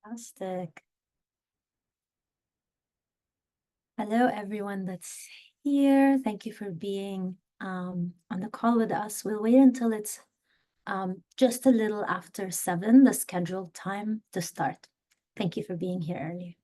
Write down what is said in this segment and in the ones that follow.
Fantastic. Hello, everyone that's here. Thank you for being on the call with us. We'll wait until it's just a little after 7, the scheduled time to start. Thank you for being here early.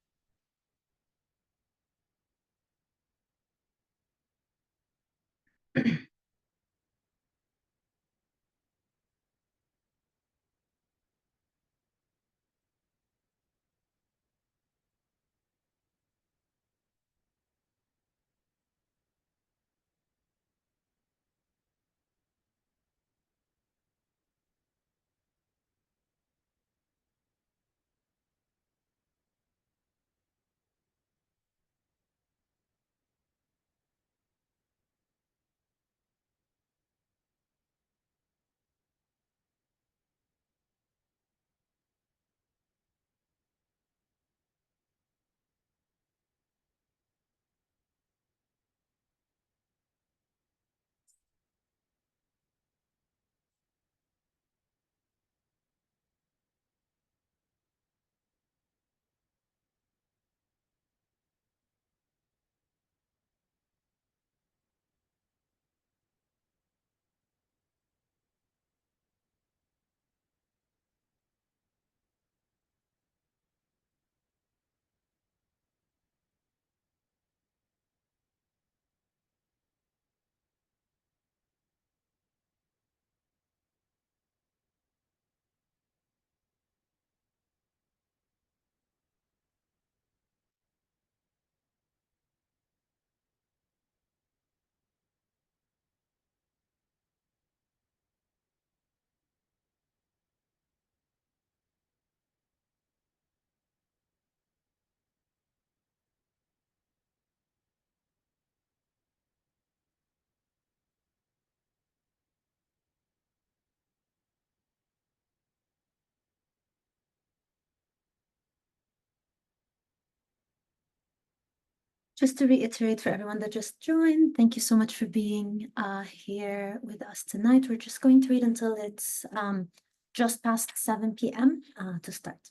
Just to reiterate for everyone that just joined, thank you so much for being here with us tonight. We're just going to read until it's just past 7 p.m. To start.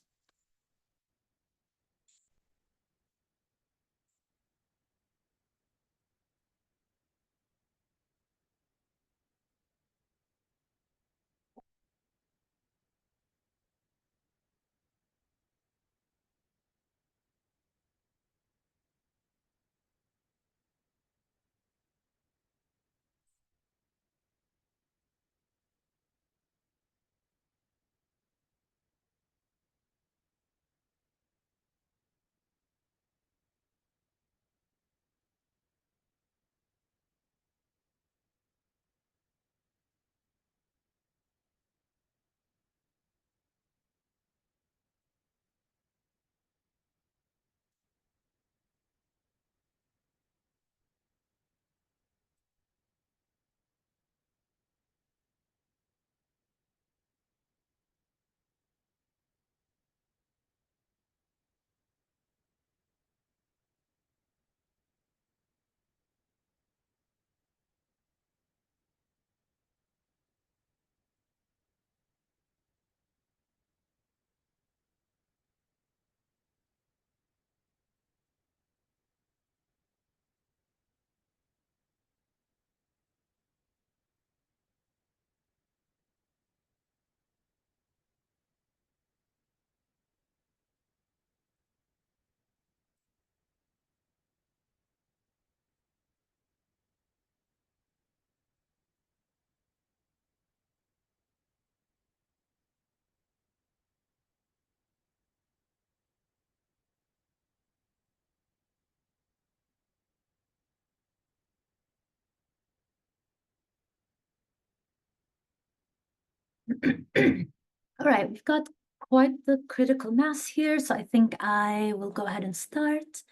All right, we've got quite the critical mass here, so I think I will go ahead and start.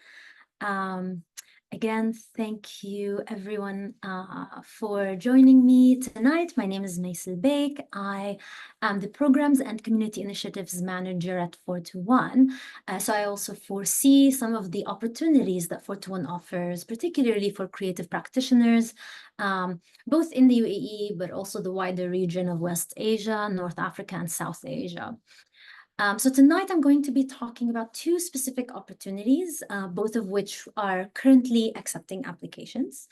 Um, Again, thank you everyone for joining me tonight. My name is Mays Albaik. I am the Programs and Community Initiatives Manager at 421. So I also foresee some of the opportunities that 421 offers, particularly for creative practitioners, both in the UAE, but also the wider region of West Asia, North Africa, and South Asia. So tonight I'm going to be talking about two specific opportunities, both of which are currently accepting applications.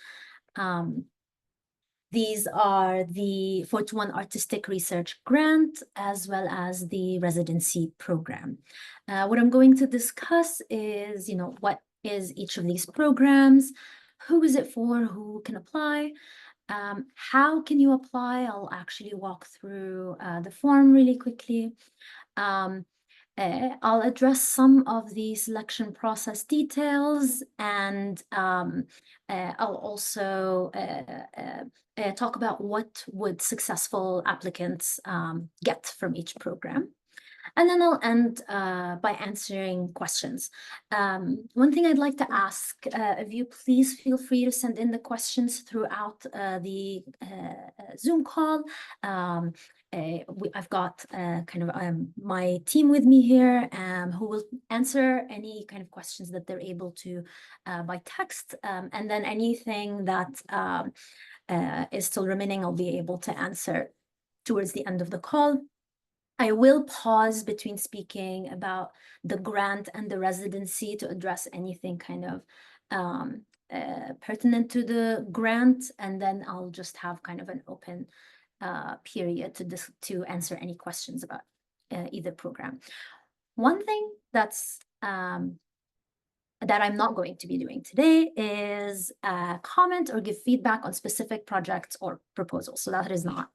These are the 421 Artistic Research Grant, as well as the Residency Program. What I'm going to discuss is, what is each of these programs? Who is it for? Who can apply? How can you apply? I'll actually walk through the form really quickly. I'll address some of the selection process details, and I'll also talk about what would successful applicants get from each program. And then I'll end by answering questions. One thing I'd like to ask of you, please feel free to send in the questions throughout the Zoom call. I've got my team with me here who will answer any kind of questions that they're able to by text. And then anything that is still remaining, I'll be able to answer towards the end of the call. I will pause between speaking about the grant and the residency to address anything kind of pertinent to the grant, and then I'll just have kind of an open period to answer any questions about either program. One thing that's that I'm not going to be doing today is comment or give feedback on specific projects or proposals. So that is not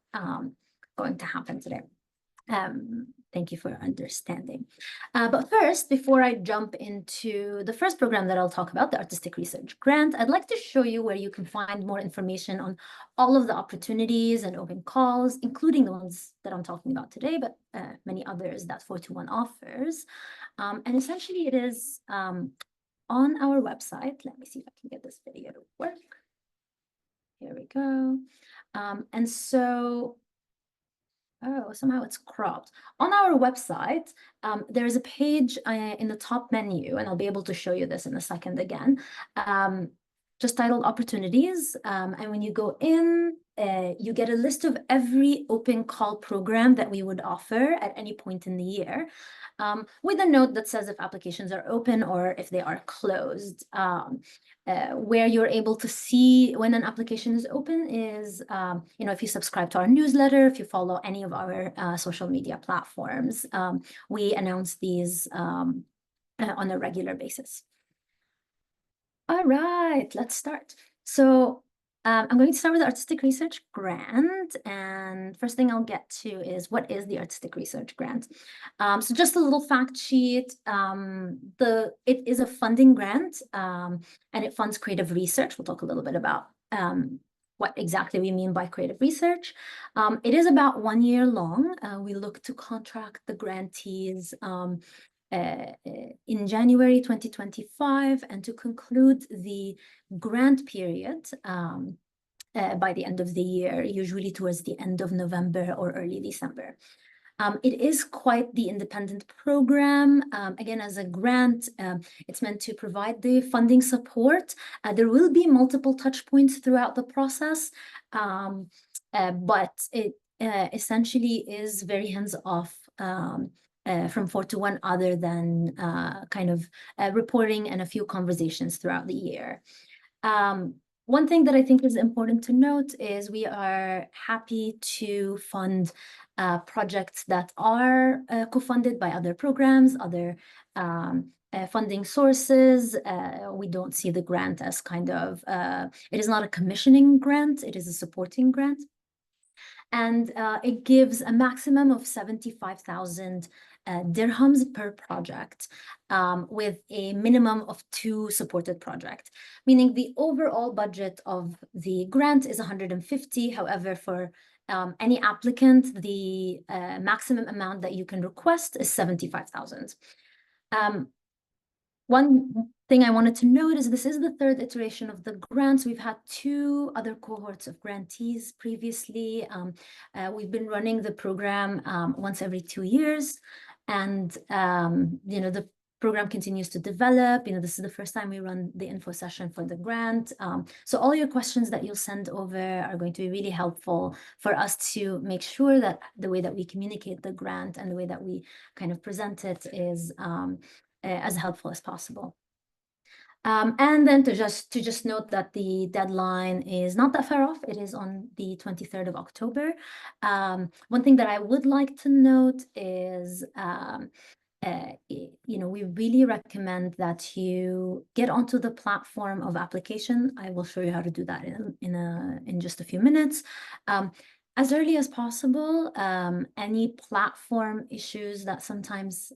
going to happen today. Thank you for understanding. But first, before I jump into the first program that I'll talk about, the Artistic Research Grant, I'd like to show you where you can find more information on all of the opportunities and open calls, including the ones that I'm talking about today, but many others that 421 offers. And essentially it is on our website. Let me see if I can get this video to work. Here we go. And so oh, somehow it's cropped. On our website, there is a page in the top menu, and I'll be able to show you this in a second again, just titled Opportunities. And when you go in, you get a list of every open call program that we would offer at any point in the year, with a note that says if applications are open or if they are closed. Where you're able to see when an application is open is, if you subscribe to our newsletter, if you follow any of our social media platforms, we announce these on a regular basis. All right, let's start. So I'm going to start with the Artistic Research Grant, and first thing I'll get to is what is the Artistic Research Grant? So just a little fact sheet. It is a funding grant, and it funds creative research. We'll talk a little bit about what exactly we mean by creative research. It is about 1 year long. We look to contract the grantees in January 2025, and to conclude the grant period by the end of the year, usually towards the end of November or early December. It is quite the independent program. Again, as a grant, it's meant to provide the funding support. There will be multiple touch points throughout the process, but it essentially is very hands-off from 421, other than reporting and a few conversations throughout the year. One thing that I think is important to note is we are happy to fund projects that are co-funded by other programs, other funding sources. We don't see the grant as it is not a commissioning grant, it is a supporting grant. And it gives a maximum of 75,000 dirhams per project, with a minimum of 2 supported projects, meaning the overall budget of the grant is 150. However, for any applicant, the maximum amount that you can request is 75,000. One thing I wanted to note is this is the 3rd iteration of the grants. We've had 2 other cohorts of grantees previously. We've been running the program once every 2 years. And, the program continues to develop. This is the first time we run the info session for the grant. So all your questions that you'll send over are going to be really helpful for us to make sure that the way that we communicate the grant and the way that we kind of present it is as helpful as possible. And then to just note that the deadline is not that far off. It is on the 23rd of October. One thing that I would like to note is, we really recommend that you get onto the platform of application. I will show you how to do that in just a few minutes. As early as possible. Any platform issues that sometimes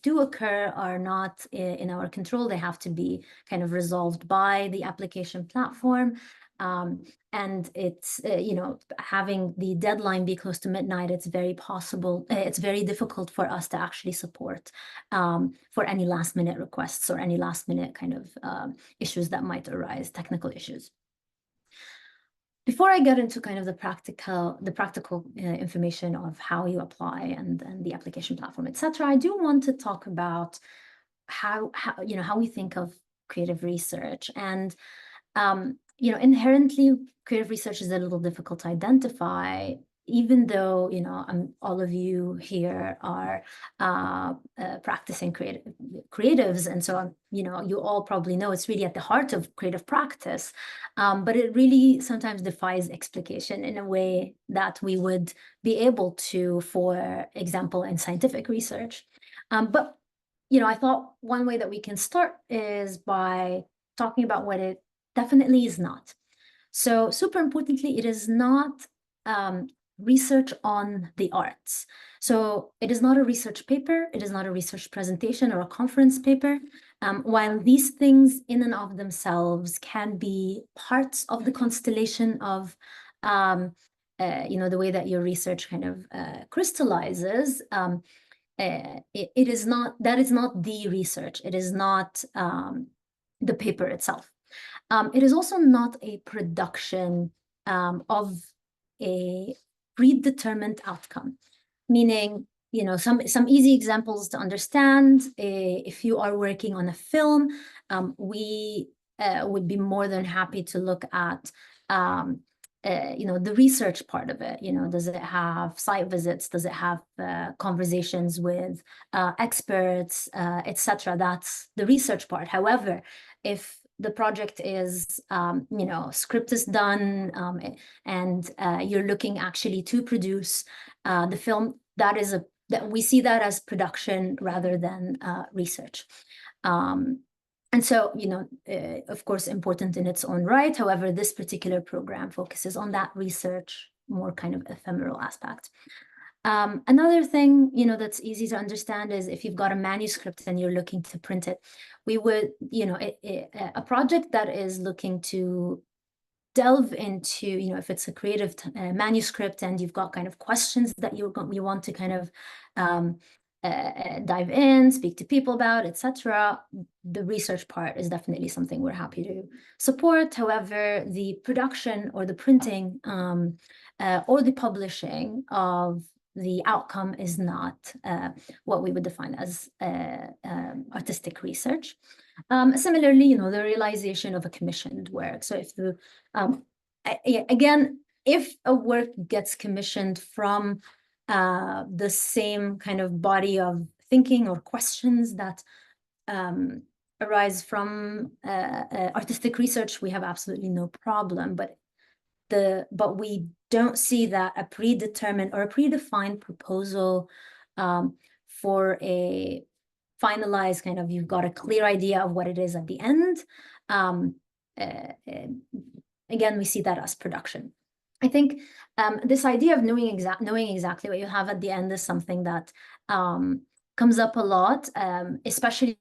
do occur are not in our control. They have to be kind of resolved by the application platform. And it's, having the deadline be close to midnight, it's very possible, it's very difficult for us to actually support for any last minute requests or any last minute kind of issues that might arise, technical issues. Before I get into kind of the practical information of how you apply and the application platform, etc., I do want to talk about how we think of creative research. And inherently, creative research is a little difficult to identify, even though all of you here are practicing creatives, and so you all probably know it's really at the heart of creative practice, but it really sometimes defies explication in a way that we would be able to, for example, in scientific research. But I thought one way that we can start is by talking about what it definitely is not. So super importantly, it is not research on the arts. So it is not a research paper, it is not a research presentation or a conference paper. While these things in and of themselves can be parts of the constellation of the way that your research kind of crystallizes, it is not, that is not the research. It is not the paper itself. It is also not a production of a predetermined outcome, meaning, some easy examples to understand. If you are working on a film, we would be more than happy to look at the research part of it. Does it have site visits? Does it have conversations with experts, etc.? That's the research part. However, if the project is, script is done, and you're looking actually to produce the film, that we see that as production rather than research. And so, of course, important in its own right. However, this particular program focuses on that research, more kind of ephemeral aspect. Another thing, that's easy to understand is if you've got a manuscript and you're looking to print it, we would, a project that is looking to delve into, if it's a creative manuscript and you've got kind of questions that you want to kind of dive in, speak to people about, etc., the research part is definitely something we're happy to support. However, the production or the printing or the publishing of the outcome is not what we would define as artistic research. Similarly, the realization of a commissioned work. So if again, if a work gets commissioned from the same kind of body of thinking or questions that arise from artistic research, we have absolutely no problem. But we don't see that a predetermined or a predefined proposal for a finalized kind of, you've got a clear idea of what it is at the end. Again, we see that as production. I think this idea of knowing exactly what you have at the end is something that comes up a lot, especially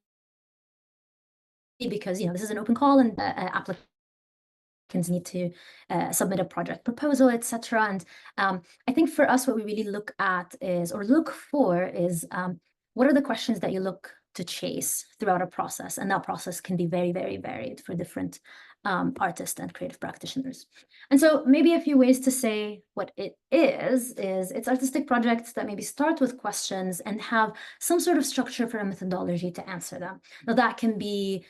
because this is an open call and applicants need to submit a project proposal, etc. And I think for us, what we really look for is what are the questions that you look to chase throughout a process, and that process can be very, very varied for different artists and creative practitioners. And so maybe a few ways to say what it is it's artistic projects that maybe start with questions and have some sort of structure for a methodology to answer them. Now that can be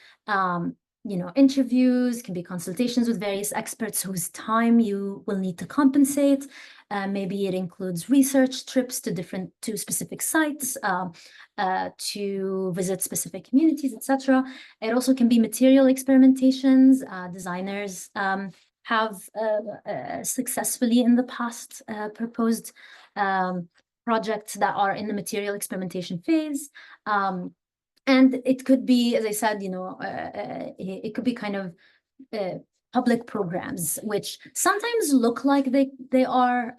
interviews, can be consultations with various experts whose time you will need to compensate. Maybe it includes research trips to specific sites, to visit specific communities, etc. It also can be material experimentations. Designers have successfully in the past proposed projects that are in the material experimentation phase. And it could be, as I said, it could be kind of public programs, which sometimes look like they are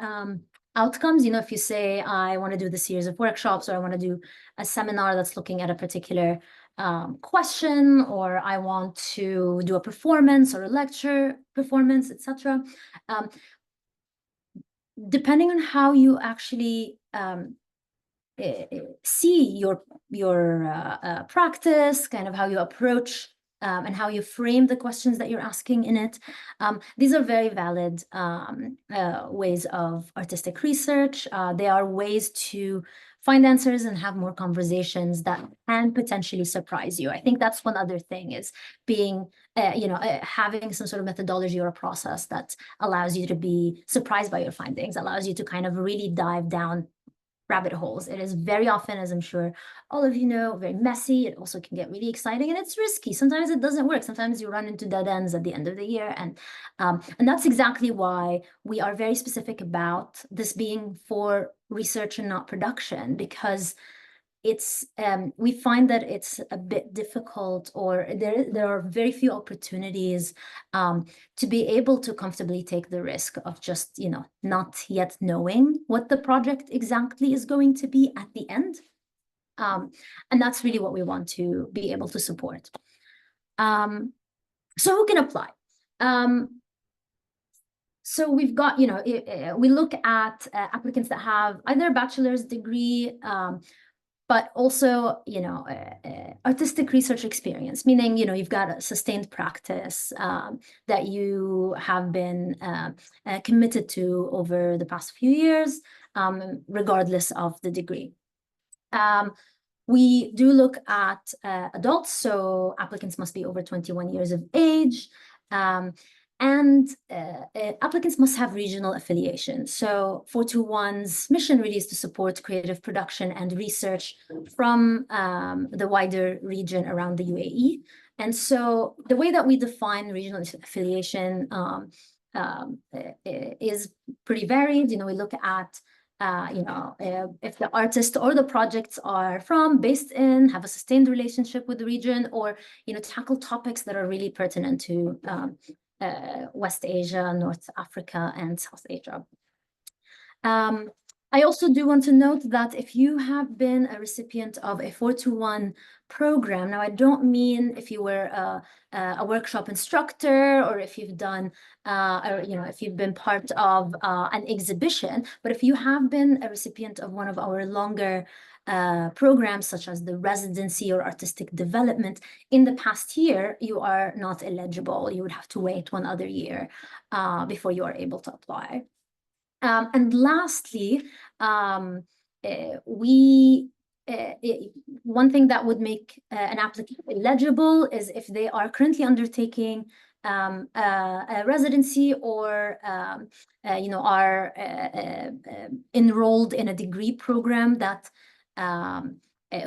outcomes. If you say, I want to do this series of workshops, or I want to do a seminar that's looking at a particular question, or I want to do a performance or a lecture performance, etc. Depending on how you actually see your practice, kind of how you approach and how you frame the questions that you're asking in it. These are very valid ways of artistic research. They are ways to find answers and have more conversations that can potentially surprise you. I think that's one other thing, is being, having some sort of methodology or a process that allows you to be surprised by your findings, allows you to kind of really dive down rabbit holes. It is very often, as I'm sure all of you know, very messy. It also can get really exciting, and it's risky. Sometimes it doesn't work. Sometimes you run into dead ends at the end of the year. And that's exactly why we are very specific about this being for research and not production, because we find that it's a bit difficult, or there are very few opportunities to be able to comfortably take the risk of just, not yet knowing what the project exactly is going to be at the end. And that's really what we want to be able to support. So who can apply? So we've got, we look at applicants that have either a bachelor's degree, but also, artistic research experience, meaning, you've got a sustained practice that you have been committed to over the past few years, regardless of the degree. We do look at adults, so applicants must be over 21 years of age. And applicants must have regional affiliation. So 421's mission really is to support creative production and research from the wider region around the UAE. And so the way that we define regional affiliation is pretty varied. We look at if the artist or the projects are based in, have a sustained relationship with the region, or, tackle topics that are really pertinent to West Asia, North Africa, and South Asia. I also do want to note that if you have been a recipient of a 421 program, now I don't mean if you were a workshop instructor, or if you've done, or if you've been part of an exhibition, but if you have been a recipient of one of our longer programs, such as the Residency or Artistic Development, in the past year, you are not eligible. You would have to wait one other year before you are able to apply. And lastly, one thing that would make an applicant eligible is if they are currently undertaking a residency, or are enrolled in a degree program that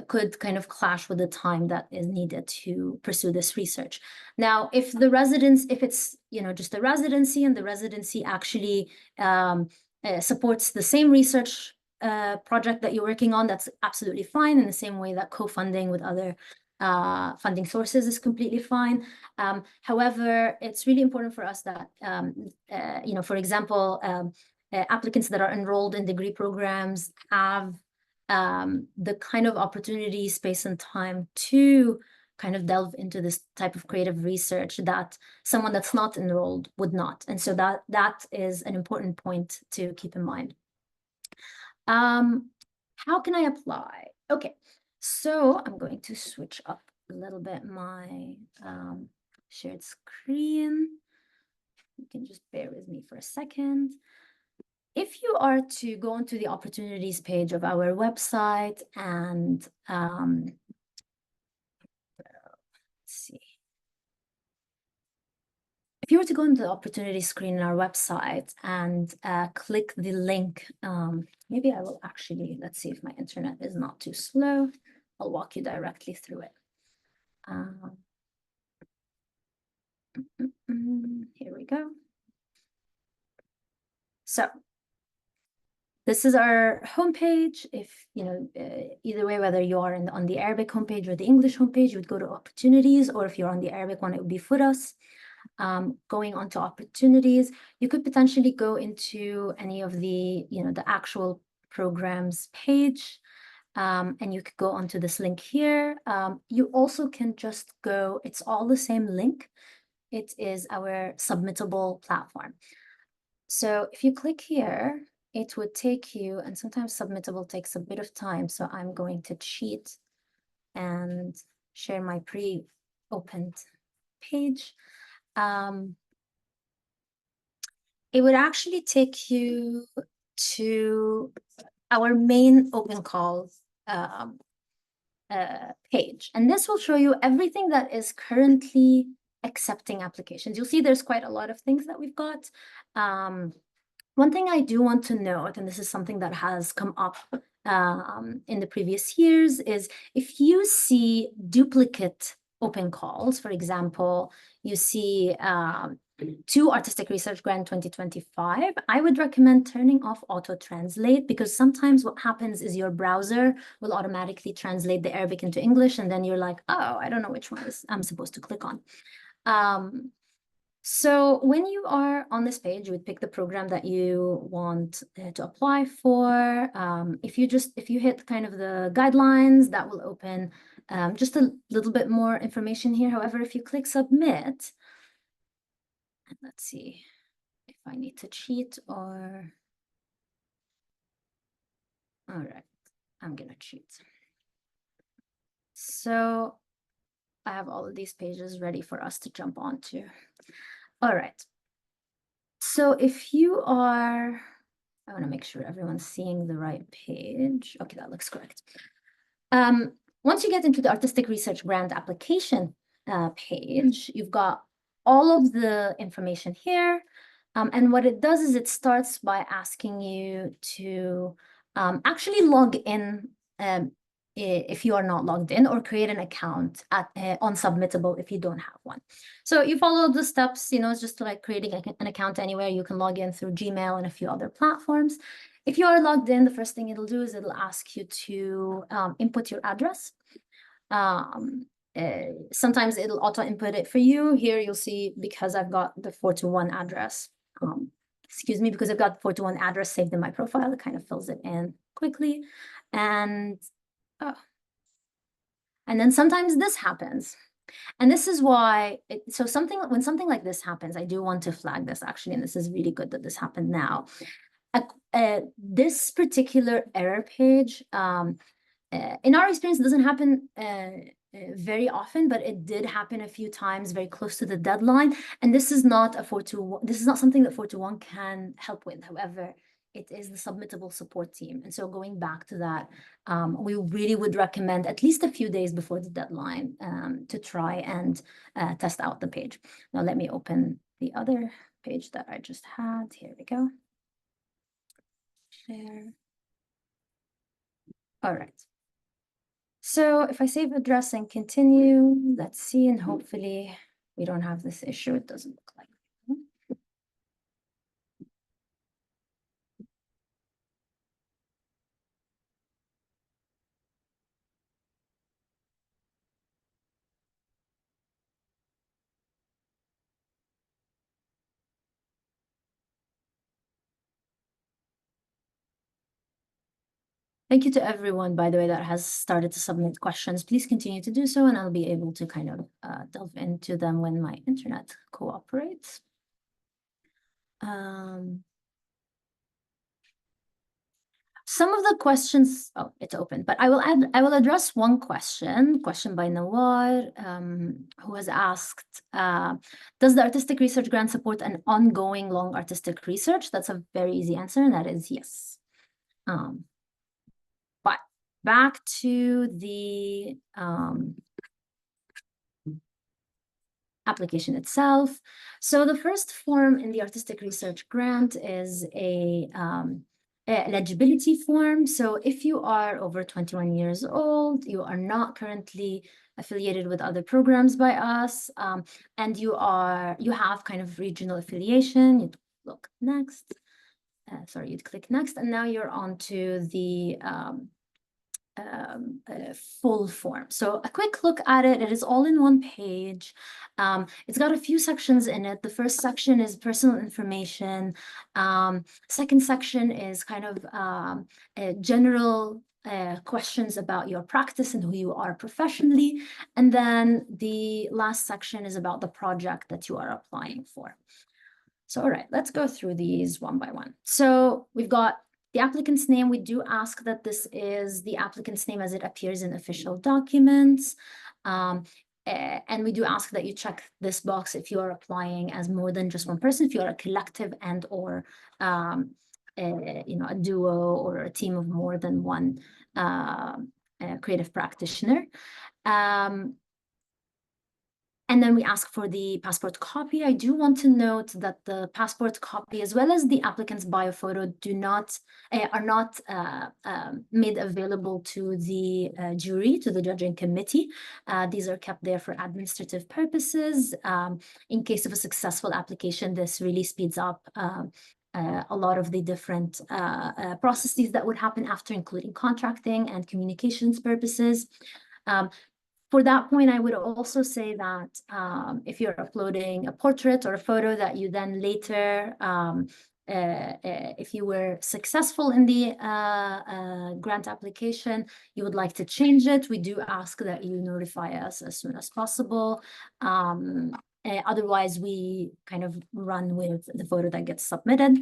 could kind of clash with the time that is needed to pursue this research. Now, if it's just a residency, and the residency actually supports the same research project that you're working on, that's absolutely fine, in the same way that co-funding with other funding sources is completely fine. However, it's really important for us that, for example, applicants that are enrolled in degree programs have the kind of opportunity, space, and time to kind of delve into this type of creative research that someone that's not enrolled would not. And so that is an important point to keep in mind. How can I apply? Okay, so I'm going to switch up a little bit my shared screen. You can just bear with me for a second. If you are to go onto the opportunities page of our website and let's see. If you were to go into the opportunity screen on our website and click the link, maybe I will actually, let's see if my internet is not too slow. I'll walk you directly through it. Here we go. So this is our homepage. If, you know, either way, whether you are on the Arabic homepage or the English homepage, you would go to opportunities, or if you're on the Arabic one, it would be Furas. Going on to opportunities, you could potentially go into any of the, you know, the actual programs page, and you could go onto this link here. You also can just go, it's all the same link. It is our submittable platform. So if you click here, it would take you, and sometimes submittable takes a bit of time, so I'm going to cheat and share my pre-opened page. It would actually take you to our main open calls page. And this will show you everything that is currently accepting applications. You'll see there's quite a lot of things that we've got. One thing I do want to note, and this is something that has come up in the previous years, is if you see duplicate open calls, for example, you see to Artistic Research Grant 2025, I would recommend turning off auto translate, because sometimes what happens is your browser will automatically translate the Arabic into English, and then you're like, oh, I don't know which one I'm supposed to click on. So when you are on this page, you would pick the program that you want to apply for. If you hit kind of the guidelines, that will open just a little bit more information here. However, if you click submit, and let's see if I need to cheat or, all right, I'm gonna cheat. So I have all of these pages ready for us to jump onto. All right. So if you are, I want to make sure everyone's seeing the right page. Okay, that looks correct. Once you get into the Artistic Research Grant application page, you've got all of the information here. And what it does is it starts by asking you to actually log in if you are not logged in, or create an account on Submittable if you don't have one. So you follow the steps, you know, it's just like creating an account anywhere. You can log in through Gmail and a few other platforms. If you are logged in, the first thing it'll do is it'll ask you to input your address. Sometimes it'll auto input it for you. Here you'll see, because I've got the 421 address, excuse me, because I've got the 421 address saved in my profile, it kind of fills it in quickly. And and then sometimes this happens. And this is why, when something like this happens, I do want to flag this actually, and this is really good that this happened now. This particular error page, in our experience, doesn't happen very often, but it did happen a few times very close to the deadline. And this is not a 421, this is not something that 421 can help with. However, it is the submittable support team. And so going back to that, we really would recommend at least a few days before the deadline to try and test out the page. Now, let me open the other page that I just had. Here we go. Share. All right. So if I save address and continue, let's see, and hopefully we don't have this issue. It doesn't look like. Thank you to everyone, by the way, that has started to submit questions. Please continue to do so, and I'll be able to kind of delve into them when my internet cooperates. some of the questions, oh, it's open, but I will address one question by Nawar, who has asked, does the artistic research grant support an ongoing long artistic research? That's a very easy answer, and that is yes. But back to the application itself. So the first form in the artistic research grant is a eligibility form. So if you are over 21 years old, you are not currently affiliated with other programs by us, and you have kind of regional affiliation, you'd look next. Sorry, you'd click next, and now you're on to the full form. So a quick look at it. It is all in one page. It's got a few sections in it. The first section is personal information. Second section is kind of general questions about your practice and who you are professionally. And then the last section is about the project that you are applying for. So, all right, let's go through these one by one. So we've got the applicant's name. We do ask that this is the applicant's name as it appears in official documents. And we do ask that you check this box if you are applying as more than just one person, if you are a collective and or a duo or a team of more than one creative practitioner. And then we ask for the passport copy. I do want to note that the passport copy, as well as the applicant's bio photo, are not made available to the jury, to the judging committee. These are kept there for administrative purposes. In case of a successful application, this really speeds up a lot of the different processes that would happen after, including contracting and communications purposes. For that point, I would also say that if you're uploading a portrait or a photo that you then later, if you were successful in the grant application, you would like to change it, we do ask that you notify us as soon as possible. Otherwise, we kind of run with the photo that gets submitted.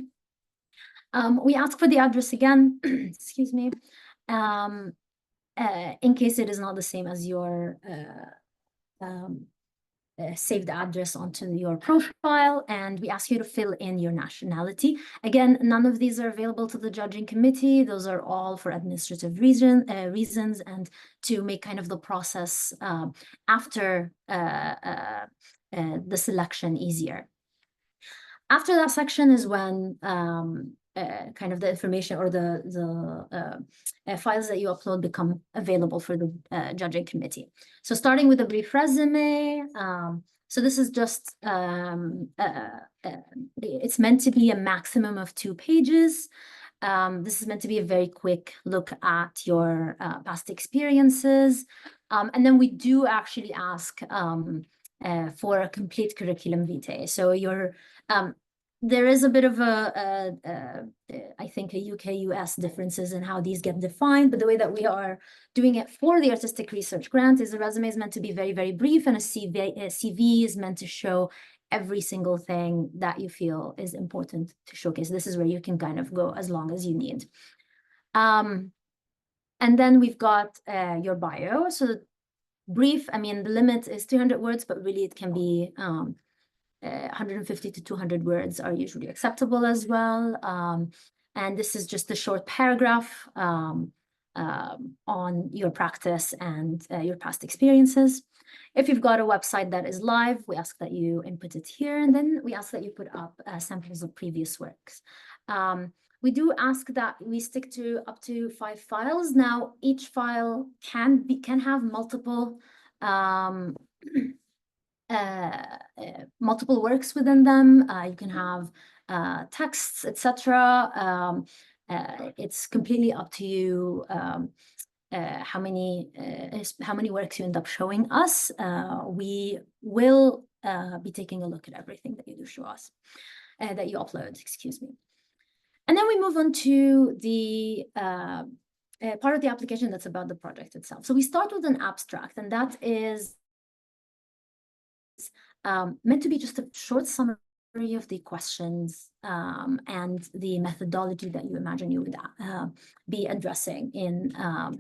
We ask for the address again, excuse me. In case it is not the same as your saved address onto your profile, and we ask you to fill in your nationality. Again, none of these are available to the judging committee. Those are all for administrative reasons and to make kind of the process after the selection easier. After that section is when kind of the information or the files that you upload become available for the judging committee. So starting with a brief resume. So this is just, it's meant to be a maximum of 2 pages. This is meant to be a very quick look at your past experiences. And then we do actually ask for a complete curriculum vitae. So there is a bit of I think a UK-US differences in how these get defined, but the way that we are doing it for the artistic research grant is the resume is meant to be very, very brief, and a CV is meant to show every single thing that you feel is important to showcase. This is where you can kind of go as long as you need. And then we've got your bio. So brief, I mean, the limit is 300 words, but really it can be 150 to 200 words are usually acceptable as well. And this is just a short paragraph on your practice and your past experiences. If you've got a website that is live, we ask that you input it here, and then we ask that you put up samples of previous works. We do ask that we stick to up to 5 files. Now, each file can have multiple multiple works within them. You can have texts, etc. It's completely up to you how many works you end up showing us. We will be taking a look at everything that you do show us, that you upload, excuse me. And then we move on to the part of the application that's about the project itself. So we start with an abstract, and that is meant to be just a short summary of the questions and the methodology that you imagine you would be addressing in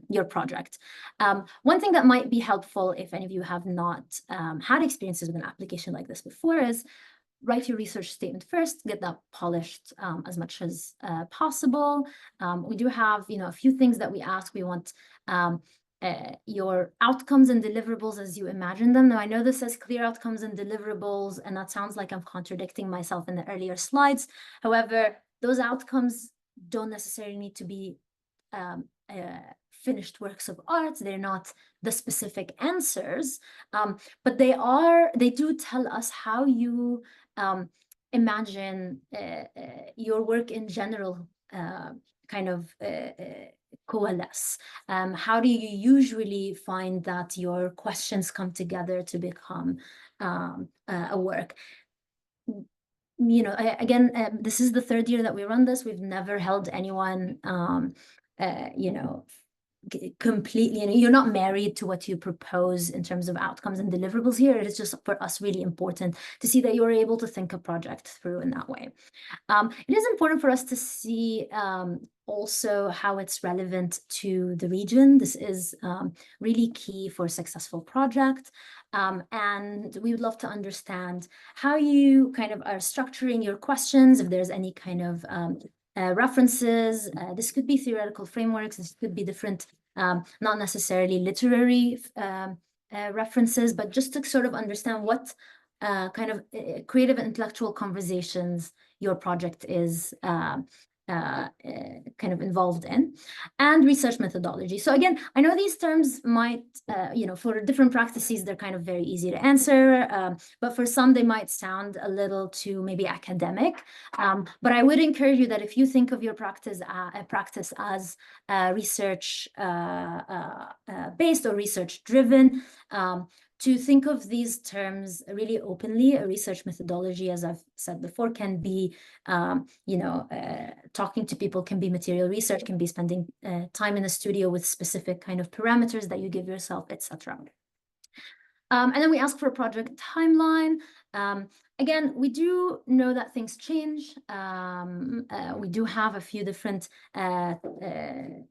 your project. One thing that might be helpful if any of you have not had experiences with an application like this before is write your research statement first, get that polished as much as possible. We do have, a few things that we ask. We want your outcomes and deliverables as you imagine them. Now, I know this says clear outcomes and deliverables, and that sounds like I'm contradicting myself in the earlier slides. However, those outcomes don't necessarily need to be finished works of art. They're not the specific answers, but they do tell us how you imagine your work in general kind of coalesce. How do you usually find that your questions come together to become a work? Again, this is the third year that we run this. We've never held anyone, completely, you're not married to what you propose in terms of outcomes and deliverables here. It is just for us really important to see that you're able to think a project through in that way. It is important for us to see also how it's relevant to the region. This is really key for a successful project. And we would love to understand how you kind of are structuring your questions, if there's any kind of references. This could be theoretical frameworks. This could be different, not necessarily literary references, but just to sort of understand what kind of creative and intellectual conversations your project is kind of involved in, and research methodology. So again, I know these terms might, for different practices, they're kind of very easy to answer, but for some, they might sound a little too maybe academic. But I would encourage you that if you think of your practice as research based or research driven, to think of these terms really openly. A research methodology, as I've said before, can be, talking to people, can be material research, can be spending time in a studio with specific kind of parameters that you give yourself, etc. And then we ask for a project timeline. Again, we do know that things change. We do have a few different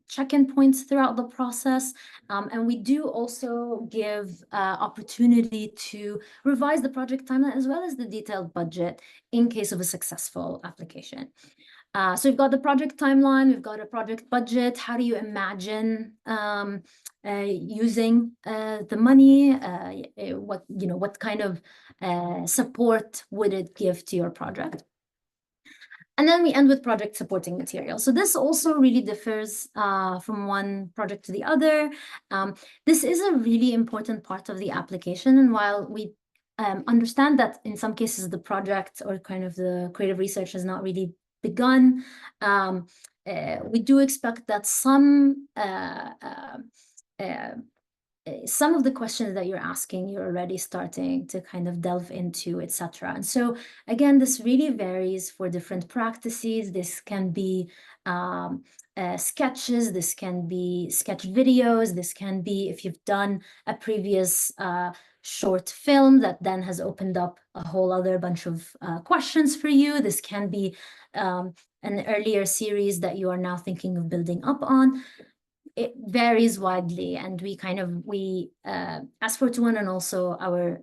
check-in points throughout the process. And we do also give opportunity to revise the project timeline as well as the detailed budget in case of a successful application. So we've got the project timeline, we've got a project budget. How do you imagine using the money? What kind of support would it give to your project? And then we end with project supporting material. So this also really differs from one project to the other. This is a really important part of the application. And while we understand that in some cases the project or kind of the creative research has not really begun, we do expect that some of the questions that you're asking, you're already starting to kind of delve into, etc. And so, again, this really varies for different practices. This can be sketches, this can be sketch videos, this can be if you've done a previous short film that then has opened up a whole other bunch of questions for you. This can be an earlier series that you are now thinking of building up on. It varies widely, and we as for one and also our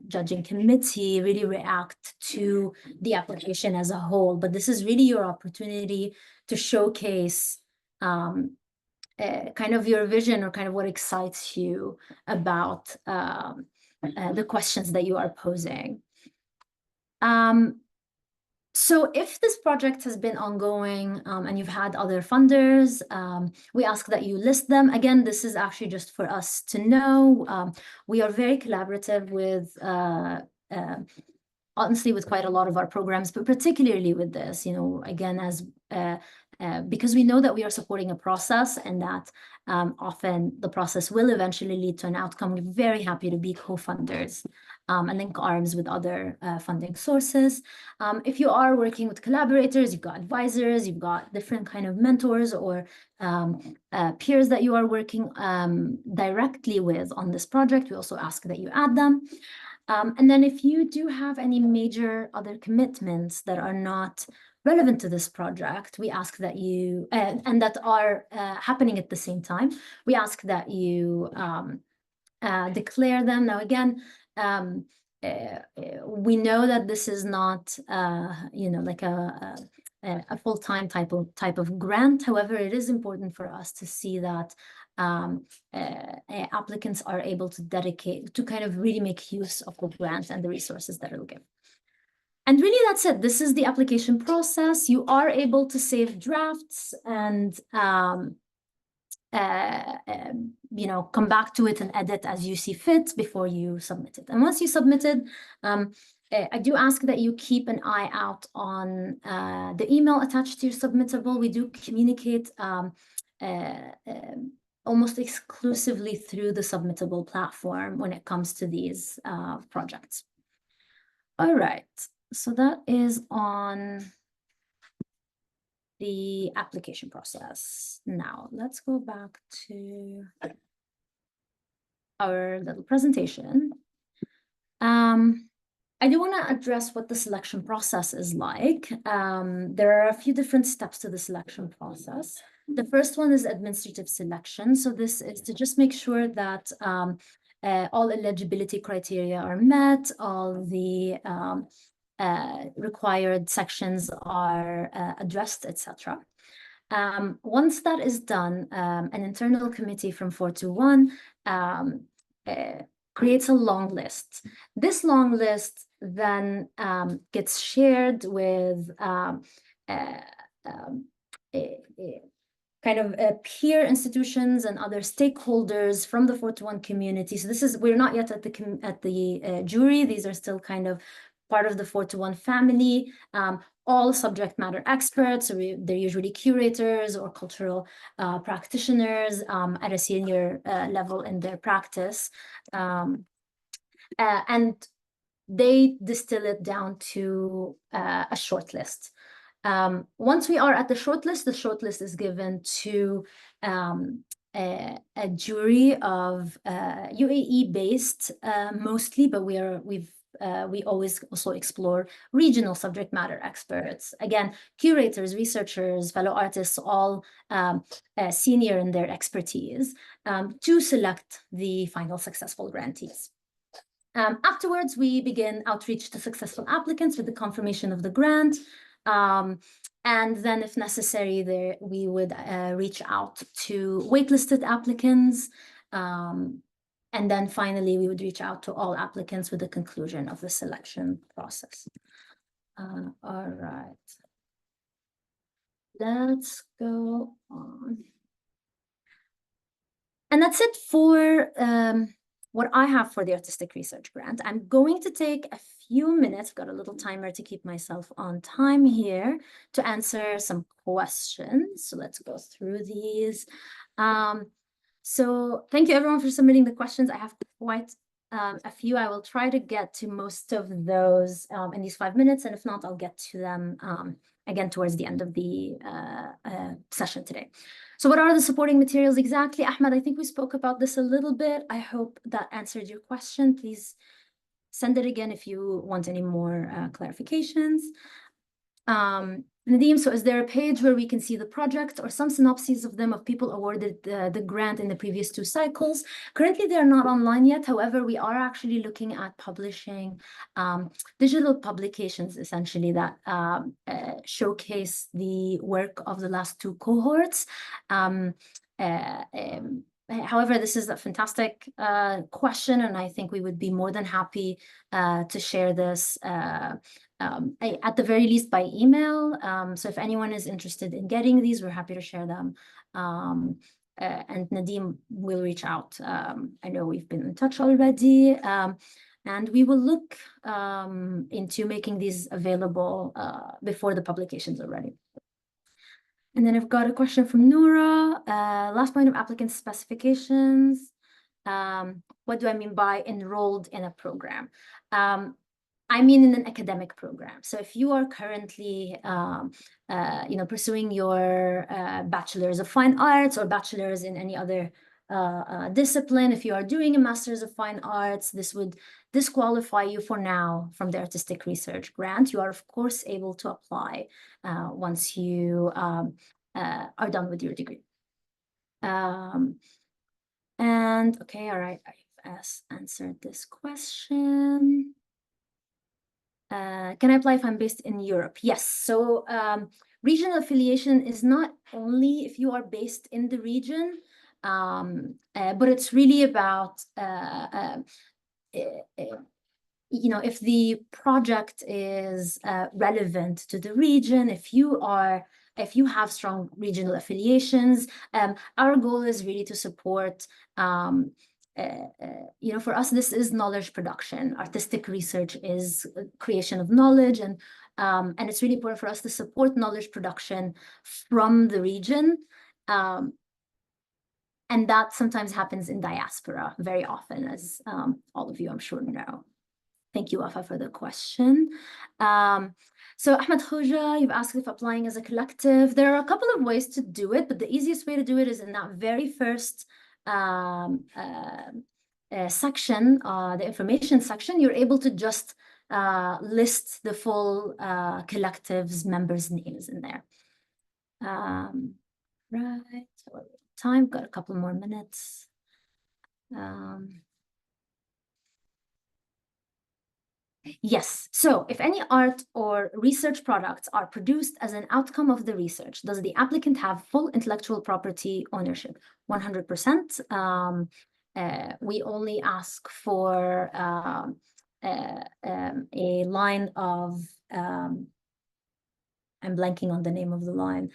judging committee really react to the application as a whole. But this is really your opportunity to showcase kind of your vision or kind of what excites you about the questions that you are posing. So if this project has been ongoing and you've had other funders, we ask that you list them. Again, this is actually just for us to know. We are very collaborative with, honestly, with quite a lot of our programs, but particularly with this, again, as because we know that we are supporting a process and that often the process will eventually lead to an outcome. We're very happy to be co-funders and link arms with other funding sources. If you are working with collaborators, you've got advisors, you've got different kind of mentors or peers that you are working directly with on this project, we also ask that you add them. And then if you do have any major other commitments that are not relevant to this project, we ask that you, and that are happening at the same time, we ask that you declare them. Now, again, we know that this is not, like a full-time type of grant. However, it is important for us to see that applicants are able to dedicate, to kind of really make use of the grant and the resources that it'll give. And really, that's it. This is the application process. You are able to save drafts and come back to it and edit as you see fit before you submit it. And once you submit it, I do ask that you keep an eye out on the email attached to your submittable. We do communicate almost exclusively through the submittable platform when it comes to these projects. All right, so that is on the application process. Now, let's go back to our little presentation. I do want to address what the selection process is like. There are a few different steps to the selection process. The first one is administrative selection. So this is to just make sure that all eligibility criteria are met, all the required sections are addressed, etc. Once that is done, an internal committee from 421 creates a long list. This long list then gets shared with kind of peer institutions and other stakeholders from the 421 community. So this is, we're not yet at the jury. These are still kind of part of the 421 family, all subject matter experts. So they're usually curators or cultural practitioners at a senior level in their practice. And they distill it down to a short list. Once we are at the shortlist is given to a jury of UAE-based mostly, but we always also explore regional subject matter experts. Again, curators, researchers, fellow artists, all senior in their expertise, to select the final successful grantees. Afterwards, we begin outreach to successful applicants with the confirmation of the grant. And then if necessary, we would reach out to waitlisted applicants. And then finally, we would reach out to all applicants with the conclusion of the selection process. All right. Let's go on. And that's it for what I have for the Artistic Research Grant. I'm going to take a few minutes, got a little timer to keep myself on time here, to answer some questions. So let's go through these. So thank you everyone for submitting the questions. I have quite a few. I will try to get to most of those in these 5 minutes, and if not, I'll get to them again towards the end of the session today. So what are the supporting materials exactly? Ahmed, I think we spoke about this a little bit. I hope that answered your question. Please send it again if you want any more clarifications. Nadeem, so is there a page where we can see the project or some synopses of them of people awarded the grant in the previous 2 cycles? Currently, they're not online yet. However, we are actually looking at publishing digital publications, essentially, that showcase the work of the last 2 cohorts. However, this is a fantastic question, and I think we would be more than happy to share this at the very least by email. So if anyone is interested in getting these, we're happy to share them. And Nadeem will reach out. I know we've been in touch already. And we will look into making these available before the publications are ready. And then I've got a question from Noura. Last point of applicant specifications. What do I mean by enrolled in a program? I mean in an academic program. So if you are currently, pursuing your bachelor's of fine arts or bachelor's in any other discipline. If you are doing a Master's of Fine Arts, this would disqualify you for now from the Artistic Research Grant. You are, of course, able to apply once you are done with your degree. And okay, all right, I've answered this question. Can I apply if I'm based in Europe? Yes. So regional affiliation is not only if you are based in the region, but it's really about you know, if the project is relevant to the region, if you have strong regional affiliations, our goal is really to support, you know, for us, this is knowledge production. Artistic research is creation of knowledge, and it's really important for us to support knowledge production from the region. And that sometimes happens in diaspora very often, as all of you, I'm sure, know. Thank you, Wafa, for the question. So Ahmed Khoja, you've asked if applying as a collective. There are a couple of ways to do it, but the easiest way to do it is in that very first section, the information section. You're able to just list the full collective's members' names in there. Right, time, got a couple more minutes. Yes. So if any art or research products are produced as an outcome of the research, does the applicant have full intellectual property ownership? 100%. We only ask for a line of, I'm blanking on the name of the line.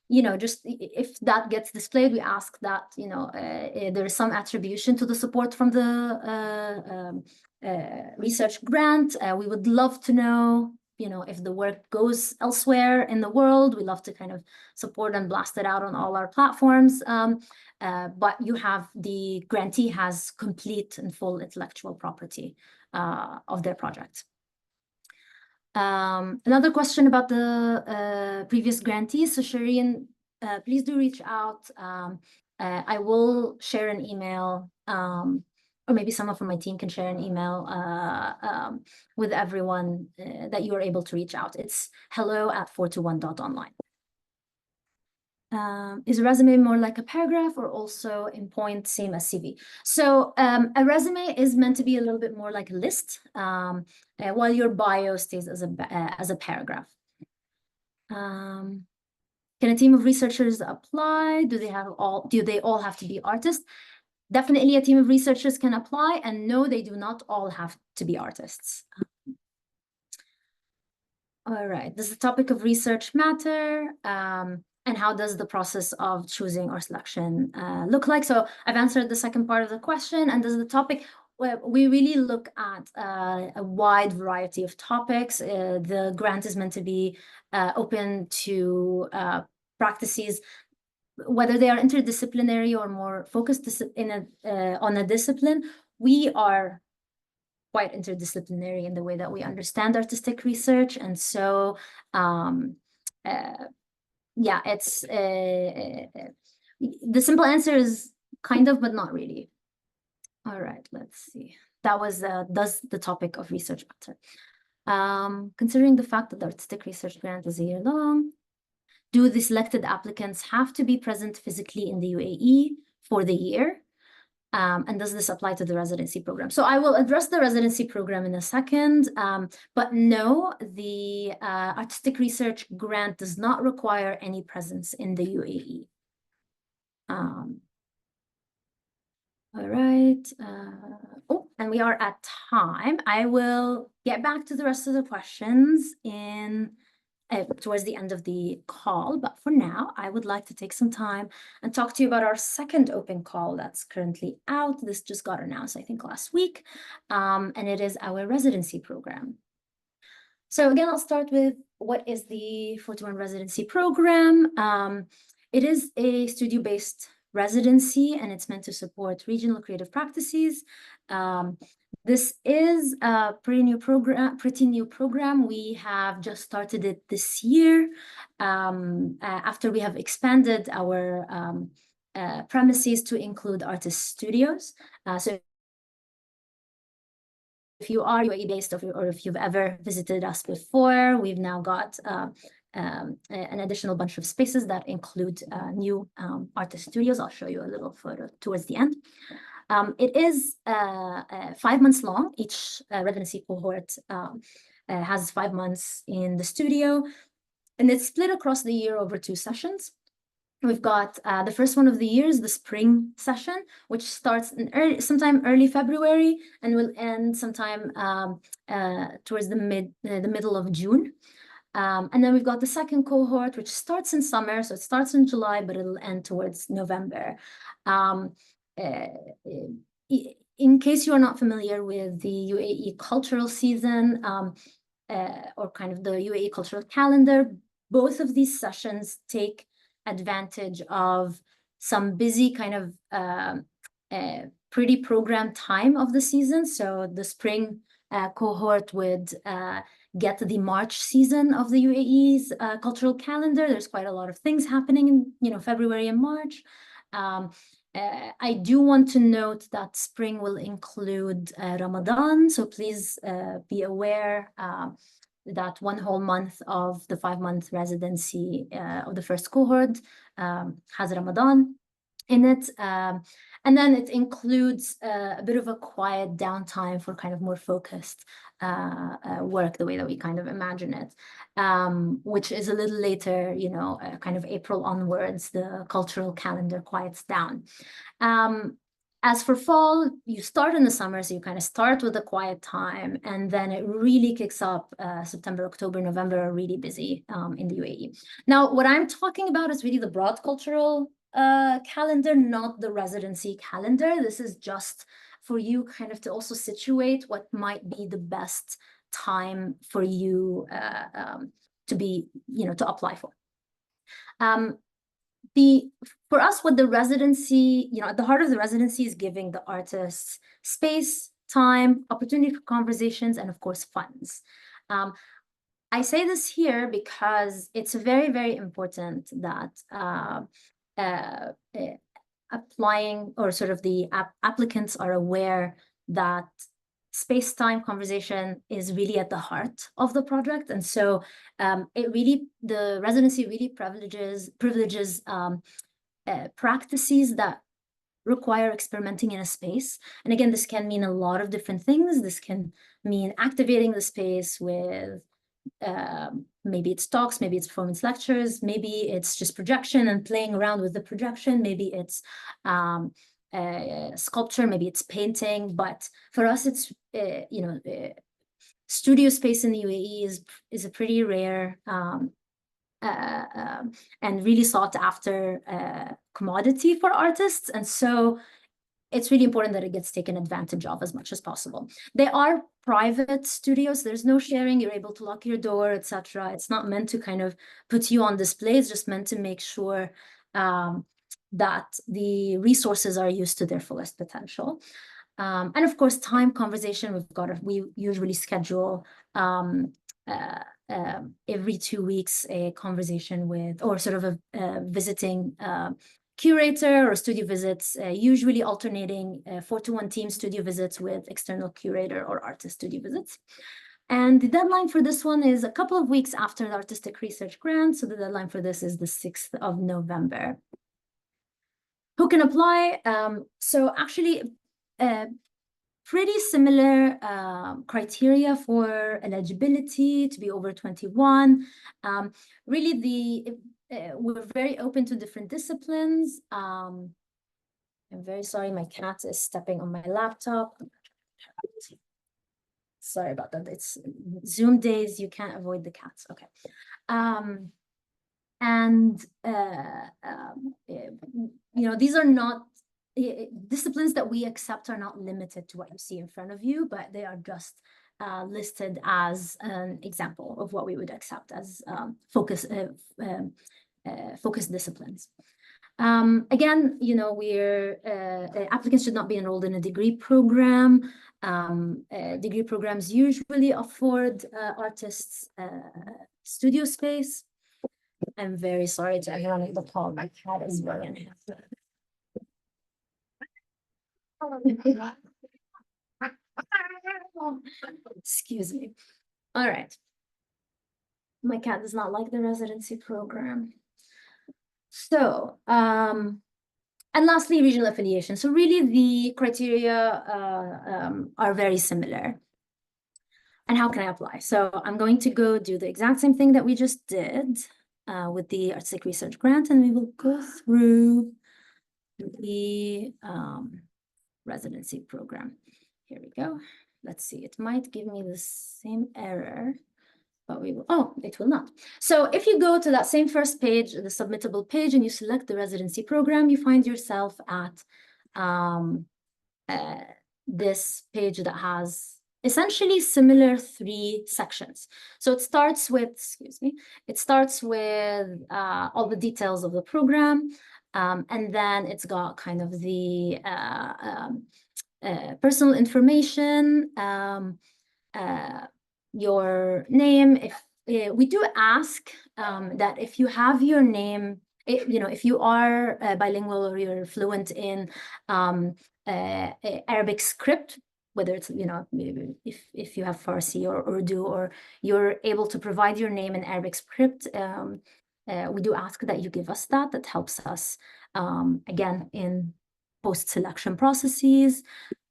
You know, just if that gets displayed, we ask that, you know, there is some attribution to the support from the research grant. We would love to know, you know, if the work goes elsewhere in the world. We love to kind of support and blast it out on all our platforms. But you have, the grantee has complete and full intellectual property of their project. Another question about the previous grantees. So Shireen, please do reach out. I will share an email, or maybe someone from my team can share an email with everyone that you are able to reach out. It's hello@421.online. Is a resume more like a paragraph or also in point, same as CV? So a resume is meant to be a little bit more like a list, while your bio stays as a paragraph. Can a team of researchers apply? Do they all have to be artists? Definitely a team of researchers can apply, and no, they do not all have to be artists. All right, does the topic of research matter? And how does the process of choosing or selection look like? So I've answered the second part of the question. And does the topic, well, we really look at a wide variety of topics. The grant is meant to be open to practices, whether they are interdisciplinary or more focused on a discipline. We are quite interdisciplinary in the way that we understand artistic research. And so yeah, it's the simple answer is kind of, but not really. All right, let's see. That was does the topic of research matter? Considering the fact that the artistic research grant is a year long, do the selected applicants have to be present physically in the UAE for the year? And does this apply to the residency program? So I will address the residency program in a second, but no, the artistic research grant does not require any presence in the UAE. All right. Oh, and we are at time. I will get back to the rest of the questions towards the end of the call. But for now, I would like to take some time and talk to you about our second open call that's currently out. This just got announced, I think, last week. And it is our residency program. So again, I'll start with what is the 421 residency program. It is a studio-based residency, and it's meant to support regional creative practices. This is a pretty new program. We have just started it this year after we have expanded our premises to include artist studios. So if you are UAE based or if you've ever visited us before, we've now got an additional bunch of spaces that include new artist studios. I'll show you a little photo towards the end. It is 5 months long. Each residency cohort has 5 months in the studio, and it's split across the year over 2 sessions. We've got the first one of the year is the spring session, which starts in sometime early February and will end sometime towards the middle of June. And then we've got the second cohort, which starts in summer. So it starts in July, but it'll end towards November. In case you are not familiar with the UAE cultural season or kind of the UAE cultural calendar, both of these sessions take advantage of some busy kind of pretty programmed time of the season. So the spring cohort would get the March season of the UAE's cultural calendar. There's quite a lot of things happening in February and March. I do want to note that spring will include Ramadan, so please be aware that 1 whole month of the 5-month residency of the first cohort has Ramadan in it. And then it includes a bit of a quiet downtime for kind of more focused work, the way that we kind of imagine it, which is a little later, kind of April onwards, the cultural calendar quiets down. As for fall, you start in the summer, so you kind of start with a quiet time, and then it really kicks up. September, October, November are really busy in the UAE. Now, what I'm talking about is really the broad cultural calendar, not the residency calendar. This is just for you kind of to also situate what might be the best time for you to be, to apply for. For us, what the residency, at the heart of the residency is giving the artists space, time, opportunity for conversations, and of course, funds. I say this here because it's very, very important that applying or sort of the applicants are aware that space-time conversation is really at the heart of the project. And so the residency really privileges practices that require experimenting in a space. And again, this can mean a lot of different things. This can mean activating the space with maybe it's talks, maybe it's performance lectures, maybe it's just projection and playing around with the projection, maybe it's sculpture, maybe it's painting. But for us, it's studio space in the UAE is a pretty rare and really sought after commodity for artists, and so it's really important that it gets taken advantage of as much as possible. They are private studios. There's no sharing. You're able to lock your door, etc. It's not meant to kind of put you on display. It's just meant to make sure that the resources are used to their fullest potential. And of course, time conversation. We usually schedule every 2 weeks a conversation with, or sort of a visiting curator or studio visits, usually alternating 4-to-1 team studio visits with external curator or artist studio visits. And the deadline for this one is a couple of weeks after the artistic research grant. So the deadline for this is the 6th of November. Who can apply? So actually, pretty similar criteria for eligibility to be over 21. Really, we're very open to different disciplines. I'm very sorry, my cat is stepping on my laptop. Sorry about that. It's Zoom days, you can't avoid the cats. Okay. These are not disciplines that we accept are not limited to what you see in front of you, but they are just listed as an example of what we would accept as focus disciplines. Again, applicants should not be enrolled in a degree program. Degree programs usually afford artists studio space. I'm very sorry to everyone on the call. My cat is running. Excuse me. All right. My cat does not like the residency program. So, and lastly, regional affiliation. So really the criteria are very similar. And how can I apply? So I'm going to go do the exact same thing that we just did with the Artistic Research Grant, and we will go through the residency program. Here we go. Let's see, it might give me the same error, but we will, oh, it will not. So if you go to that same first page, the submittable page, and you select the residency program, you find yourself at this page that has essentially similar 3 sections. So it starts with, excuse me, it starts with all the details of the program, and then it's got kind of the personal information, your name. If we do ask that if you have your name, if you are bilingual or you're fluent in Arabic script, whether it's, if you have Farsi or Urdu, or you're able to provide your name in Arabic script, we do ask that you give us that. That helps us, again, in post-selection processes.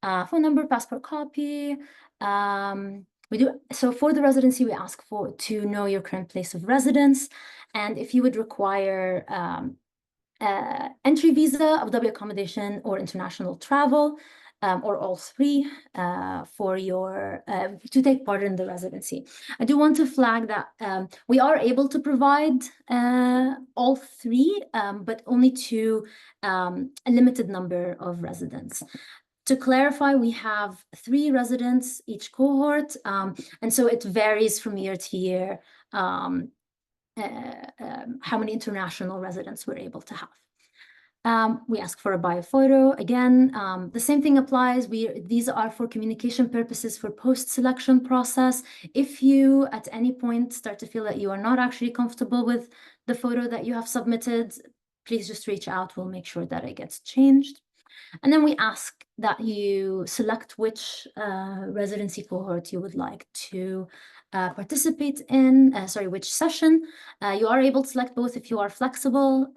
Phone number, passport copy. So for the residency, we ask to know your current place of residence, and if you would require entry visa, Abu Dhabi accommodation, or international travel, or all 3 for your to take part in the residency. I do want to flag that we are able to provide all 3, but only to a limited number of residents. To clarify, we have 3 residents each cohort, and so it varies from year to year how many international residents we're able to have. We ask for a bio photo. Again, the same thing applies. These are for communication purposes for post-selection process. If you at any point start to feel that you are not actually comfortable with the photo that you have submitted, please just reach out. We'll make sure that it gets changed. And then we ask that you select which residency cohort you would like to participate in, which session. You are able to select both if you are flexible,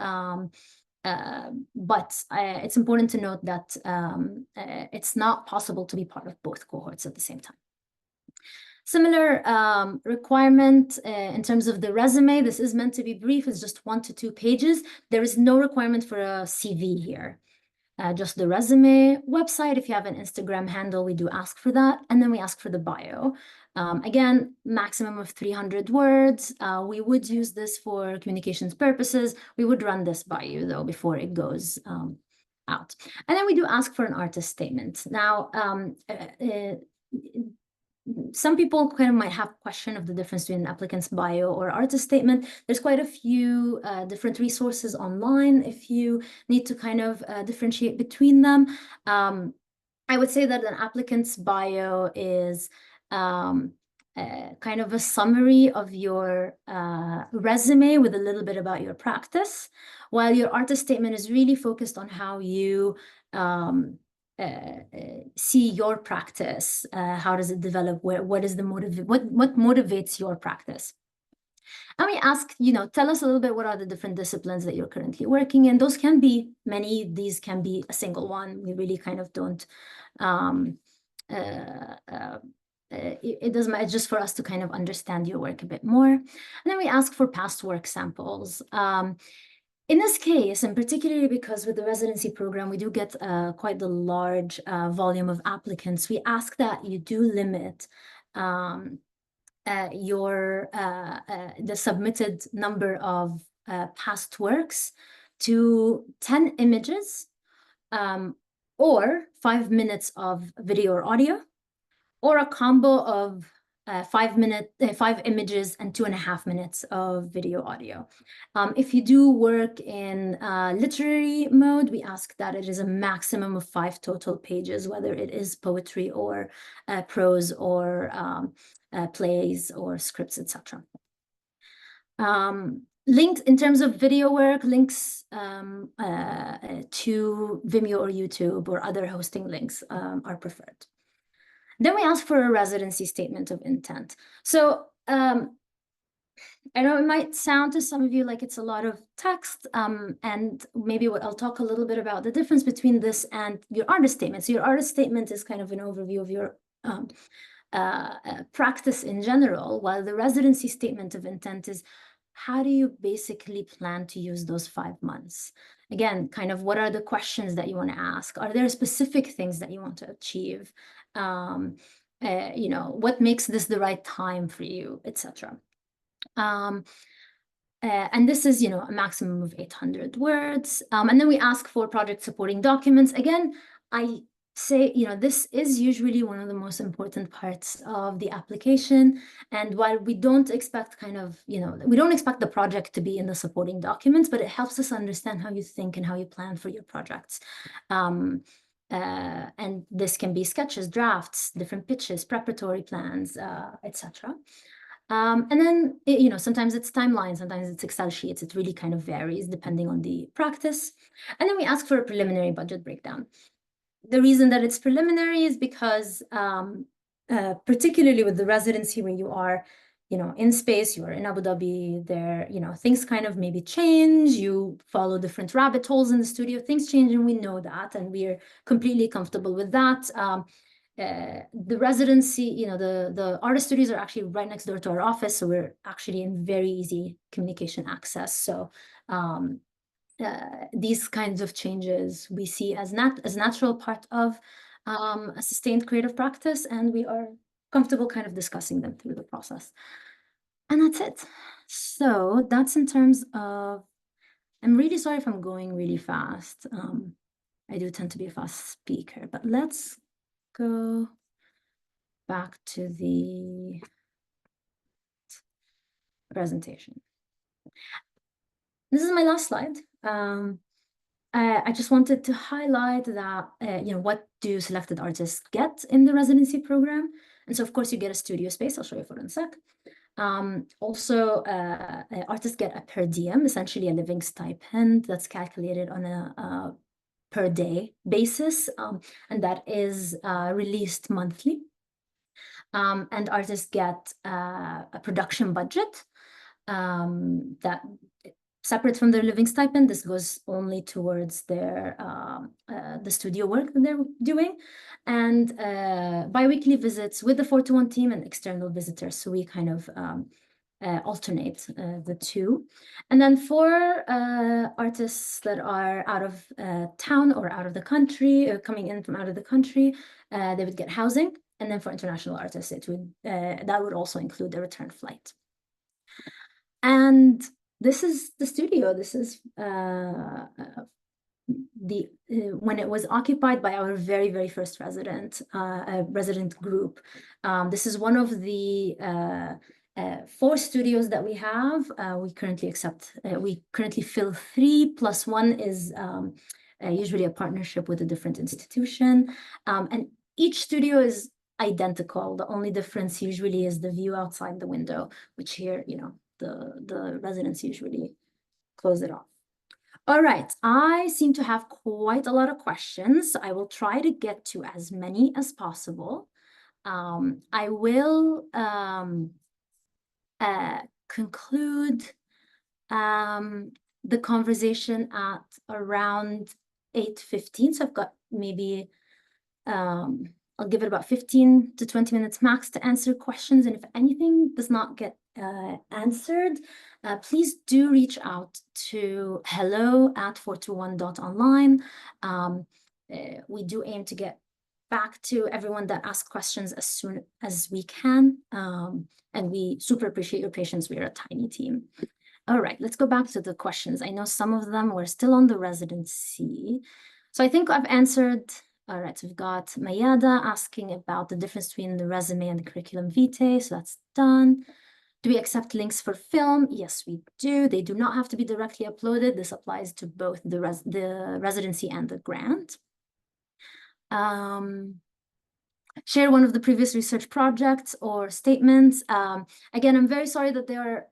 but it's important to note that it's not possible to be part of both cohorts at the same time. Similar requirement in terms of the resume. This is meant to be brief. It's just 1 to 2 pages. There is no requirement for a CV here. Just the resume. Website, if you have an Instagram handle, we do ask for that. And then we ask for the bio. Again, maximum of 300 words. We would use this for communications purposes. We would run this by you, though, before it goes out. And then we do ask for an artist statement. Now, some people kind of might have question of the difference between an applicant's bio or artist statement. There's quite a few different resources online if you need to kind of differentiate between them. I would say that an applicant's bio is kind of a summary of your resume with a little bit about your practice, while your artist statement is really focused on how you see your practice. How does it develop? What is the what motivates your practice? And we ask, tell us a little bit, what are the different disciplines that you're currently working in? Those can be many. These can be a single one. We really kind of don't, it doesn't matter. It's just for us to kind of understand your work a bit more. And then we ask for past work samples. In this case, and particularly because with the residency program, we do get quite the large volume of applicants, we ask that you do limit the submitted number of past works to 10 images or 5 minutes of video or audio, or a combo of 5 images and 2.5 minutes of video audio. If you do work in literary mode, we ask that it is a maximum of 5 total pages, whether it is poetry or prose or plays or scripts, etc. Links in terms of video work, links to Vimeo or YouTube or other hosting links are preferred. Then we ask for a residency statement of intent. So I know it might sound to some of you like it's a lot of text, and maybe I'll talk a little bit about the difference between this and your artist statement. So your artist statement is kind of an overview of your practice in general, while the residency statement of intent is how do you basically plan to use those 5 months? Again, kind of what are the questions that you want to ask? Are there specific things that you want to achieve? What makes this the right time for you, etc. And this is, a maximum of 800 words. And then we ask for project supporting documents. Again, I say, this is usually one of the most important parts of the application. And while we don't expect we don't expect the project to be in the supporting documents, but it helps us understand how you think and how you plan for your projects. And this can be sketches, drafts, different pitches, preparatory plans, etc. And then, sometimes it's timeline, sometimes it's Excel sheets. It really kind of varies depending on the practice. And then we ask for a preliminary budget breakdown. The reason that it's preliminary is because, particularly with the residency where you are, in space, you are in Abu Dhabi, there, things kind of maybe change, you follow different rabbit holes in the studio, things change, and we know that, and we're completely comfortable with that. The residency, the artist studios are actually right next door to our office, so we're actually in very easy communication access. So these kinds of changes we see as natural part of a sustained creative practice, and we are comfortable kind of discussing them through the process. And that's it. So that's in terms of, I'm really sorry if I'm going really fast. I do tend to be a fast speaker, but let's go back to the presentation. This is my last slide. I just wanted to highlight that, what do selected artists get in the residency program? And so, of course, you get a studio space. I'll show you a photo in a sec. Also, artists get a per diem, essentially a living stipend that's calculated on a per day basis, and that is released monthly. And artists get a production budget that separate from their living stipend. This goes only towards their the studio work that they're doing, and biweekly visits with the 421 team and external visitors. So we kind of alternate the two. And then for artists that are out of town or out of the country, coming in from out of the country, they would get housing. And then for international artists, it would that would also include the return flight. And this is the studio. This is when it was occupied by our very, very first resident group. This is one of the 4 studios that we have. We currently fill 3, plus 1 is usually a partnership with a different institution. And each studio is identical. The only difference usually is the view outside the window, which here, the residents usually close it off. All right, I seem to have quite a lot of questions. I will try to get to as many as possible. I will conclude the conversation at around 8:15. So I've got maybe I'll give it about 15 to 20 minutes max to answer questions. And if anything does not get answered, please do reach out to hello@421.online. We do aim to get back to everyone that asks questions as soon as we can. And we super appreciate your patience. We are a tiny team. All right, let's go back to the questions. I know some of them were still on the residency. So I think I've answered. All right, so we've got Mayada asking about the difference between the resume and the curriculum vitae. So that's done. Do we accept links for film? Yes, we do. They do not have to be directly uploaded. This applies to both the residency and the grant. share one of the previous research projects or statements. Again, I'm very sorry that they are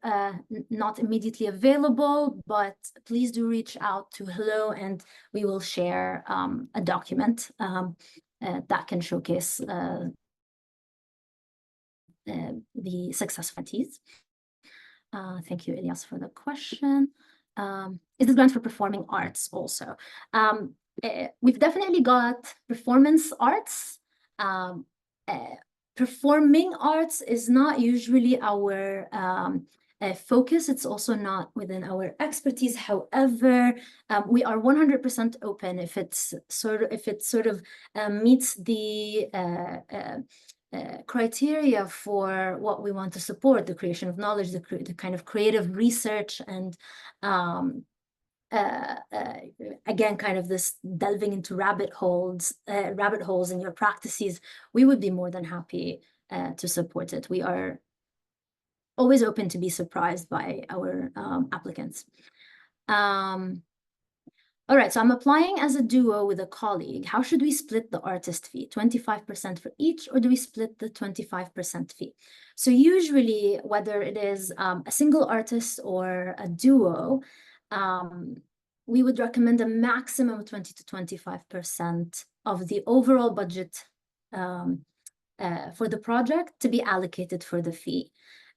not immediately available, but please do reach out to Hello and we will share a document that can showcase the success of entities. Thank you, Elias, for the question. Is this grant for performing arts also? We've definitely got performance arts. Performing arts is not usually our focus. It's also not within our expertise. However, we are 100% open if it sort of meets the criteria for what we want to support, the creation of knowledge, the kind of creative research, and again, kind of this delving into rabbit holes in your practices. We would be more than happy to support it. We are always open to be surprised by our applicants. All right, so I'm applying as a duo with a colleague. How should we split the artist fee? 25% for each, or do we split the 25% fee? So usually, whether it is a single artist or a duo, we would recommend a maximum of 20 to 25% of the overall budget for the project to be allocated for the fee.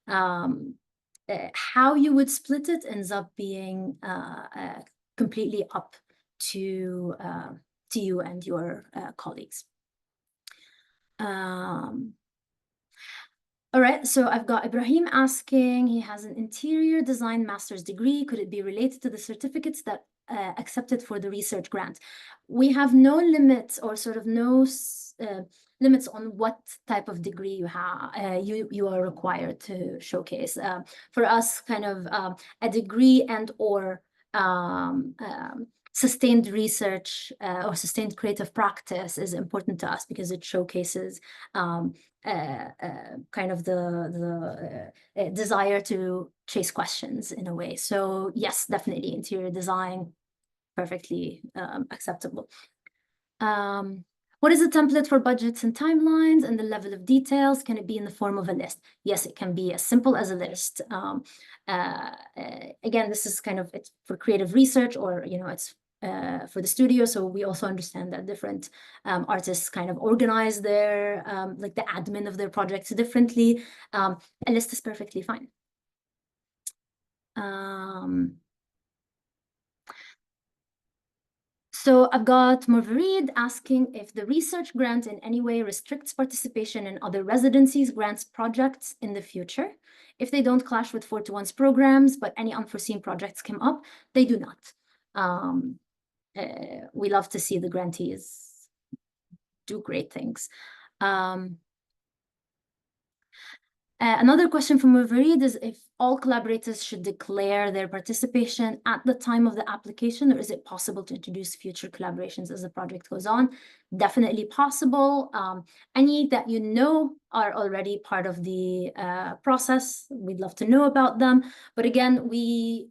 How you would split it ends up being completely up to you and your colleagues. All right, so I've got Ibrahim asking, he has an interior design master's degree. Could it be related to the certificates that accepted for the research grant? We have no limits or sort of no limits on what type of degree you have, you are required to showcase. For us, kind of a degree and or sustained research or sustained creative practice is important to us because it showcases kind of the desire to chase questions in a way. So yes, definitely interior design, perfectly acceptable. What is the template for budgets and timelines and the level of details? Can it be in the form of a list? Yes, it can be as simple as a list. Again, this is kind of, it's for creative research, or, you know, it's for the studio. So we also understand that different artists kind of organize their, like the admin of their projects differently. A list is perfectly fine. So I've got Marvarid asking if the research grant in any way restricts participation in other residencies, grants, projects in the future. If they don't clash with 4-to-1's programs, but any unforeseen projects come up, they do not. We love to see the grantees do great things. Another question from Marvarid is if all collaborators should declare their participation at the time of the application, or is it possible to introduce future collaborations as the project goes on? Definitely possible. Any that you know are already part of the process, we'd love to know about them. But again, we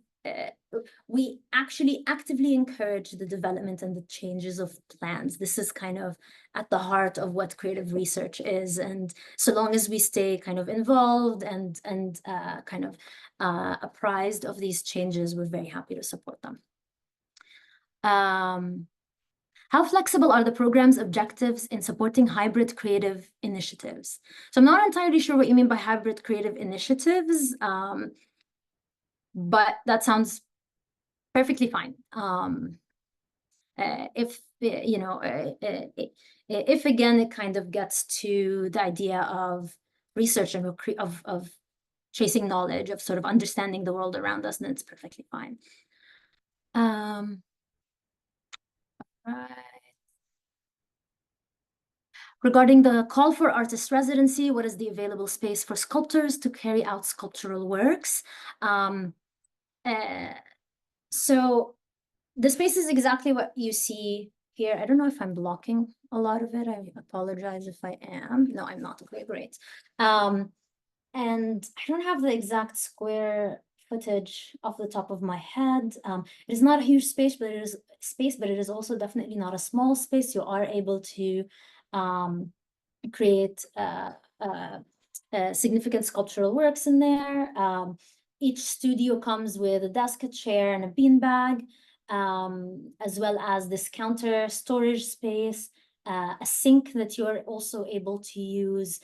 actually actively encourage the development and the changes of plans. This is kind of at the heart of what creative research is. And so long as we stay kind of involved and kind of apprised of these changes, we're very happy to support them. How flexible are the program's objectives in supporting hybrid creative initiatives? So I'm not entirely sure what you mean by hybrid creative initiatives, but that sounds perfectly fine. If you know, if again it kind of gets to the idea of research and of chasing knowledge, of sort of understanding the world around us, then it's perfectly fine. Right. Regarding the call for artist residency, what is the available space for sculptors to carry out sculptural works? So the space is exactly what you see here. I don't know if I'm blocking a lot of it. I apologize if I am. No, I'm not. Okay, great. And I don't have the exact square footage off the top of my head. It is not a huge space, but it is also definitely not a small space. You are able to create significant sculptural works in there. Each studio comes with a desk, a chair, and a beanbag, as well as this counter storage space, a sink that you're also able to use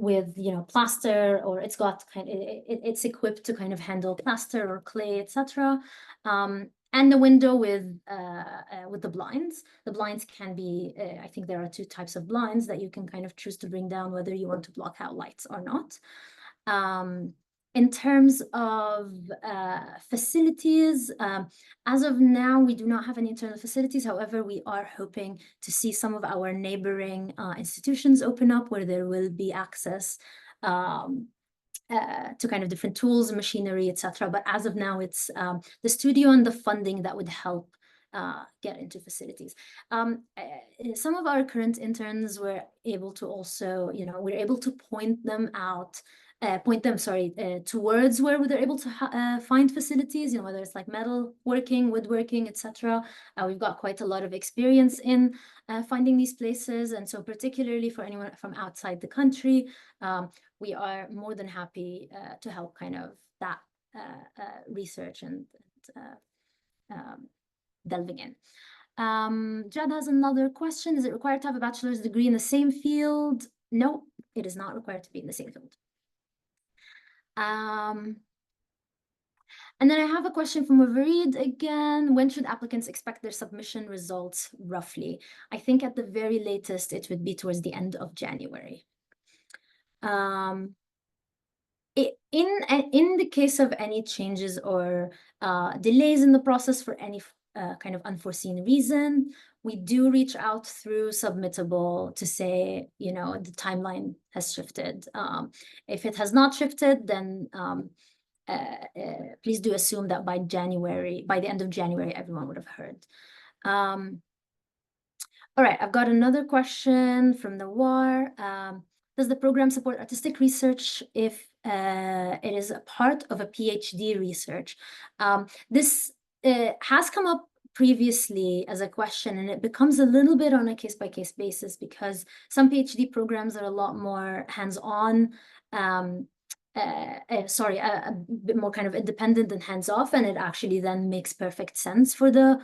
with plaster, or it's got it's equipped to kind of handle plaster or clay, etc. And the window with the blinds. The blinds can be, I think there are two types of blinds that you can kind of choose to bring down whether you want to block out lights or not. In terms of facilities, as of now, we do not have any internal facilities. However, we are hoping to see some of our neighboring institutions open up where there will be access to kind of different tools, machinery, etc. But as of now, it's the studio and the funding that would help get into facilities. Some of our current interns were able to also, we're able to point them, towards where they're able to find facilities, whether it's like metal working, woodworking, etc. We've got quite a lot of experience in finding these places. And so particularly for anyone from outside the country, we are more than happy to help kind of that research and delving in. Jad has another question. Is it required to have a bachelor's degree in the same field? No, it is not required to be in the same field. And then I have a question from Waveed again. When should applicants expect their submission results roughly? I think at the very latest, it would be towards the end of January. In the case of any changes or delays in the process for any kind of unforeseen reason, we do reach out through Submittable to say, the timeline has shifted. If it has not shifted, then please do assume that by the end of January, everyone would have heard. All right, I've got another question from the WAR. Does the program support artistic research if it is a part of a PhD research? This has come up previously as a question, and it becomes a little bit on a case-by-case basis because some PhD programs are a lot more hands-on, a bit more kind of independent and hands-off, and it actually then makes perfect sense for the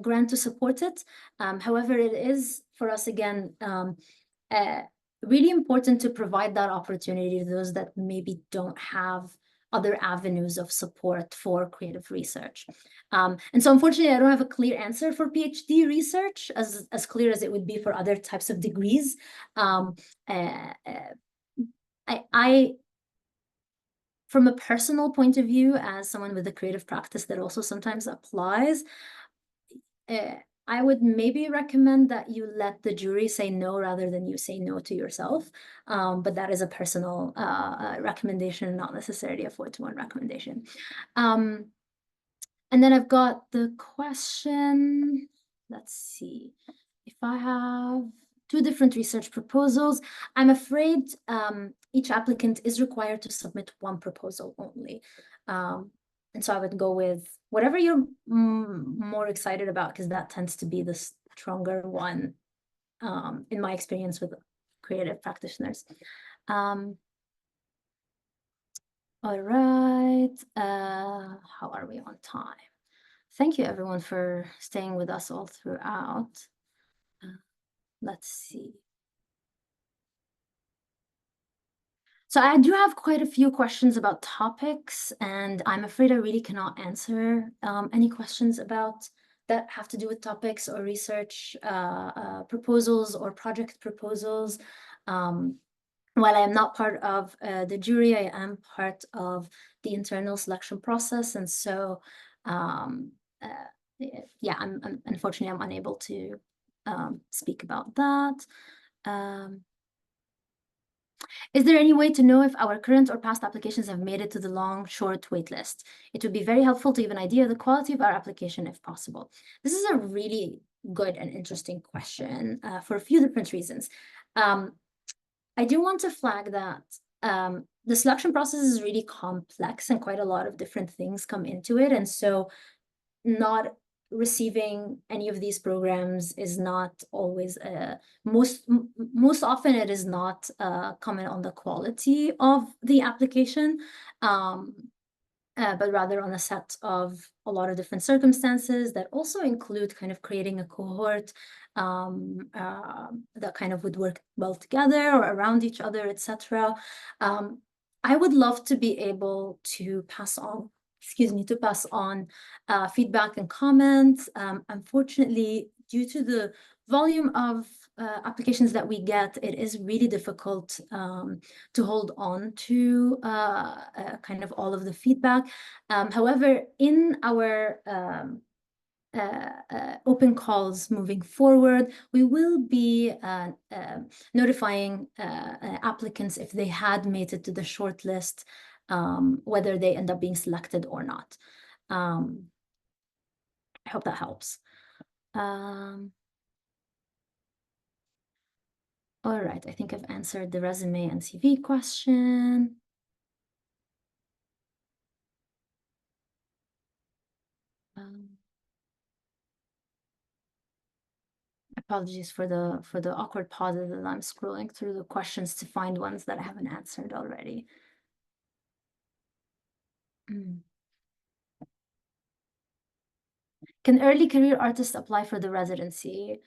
grant to support it. However, it is, for us, again, really important to provide that opportunity to those that maybe don't have other avenues of support for creative research. And so unfortunately, I don't have a clear answer for PhD research, as clear as it would be for other types of degrees. From a personal point of view, as someone with a creative practice that also sometimes applies, I would maybe recommend that you let the jury say no rather than you say no to yourself. But that is a personal recommendation, not necessarily a 4-to-1 recommendation. And then I've got the question, let's see, if I have 2 different research proposals, I'm afraid each applicant is required to submit 1 proposal only. And so I would go with whatever you're more excited about, because that tends to be the stronger one, in my experience with creative practitioners. All right, how are we on time? Thank you, everyone, for staying with us all throughout. Let's see. So I do have quite a few questions about topics, and I'm afraid I really cannot answer any questions about that have to do with topics or research proposals or project proposals. While I am not part of the jury, I am part of the internal selection process, and so yeah, unfortunately I'm unable to speak about that. Is there any way to know if our current or past applications have made it to the long, short wait list? It would be very helpful to give an idea of the quality of our application if possible. This is a really good and interesting question for a few different reasons. I do want to flag that the selection process is really complex and quite a lot of different things come into it. And so not receiving any of these programs is not always most often it is not comment on the quality of the application, but rather on a set of a lot of different circumstances that also include kind of creating a cohort that kind of would work well together or around each other, etc. I would love to be able to pass on, feedback and comments. Unfortunately, due to the volume of applications that we get, it is really difficult to hold on to kind of all of the feedback. However, in our open calls moving forward, we will be notifying applicants if they had made it to the short list, whether they end up being selected or not. I hope that helps. All right, I think I've answered the resume and CV question. Apologies for the awkward pauses as I'm scrolling through the questions to find ones that I haven't answered already. Can early career artists apply for the residency?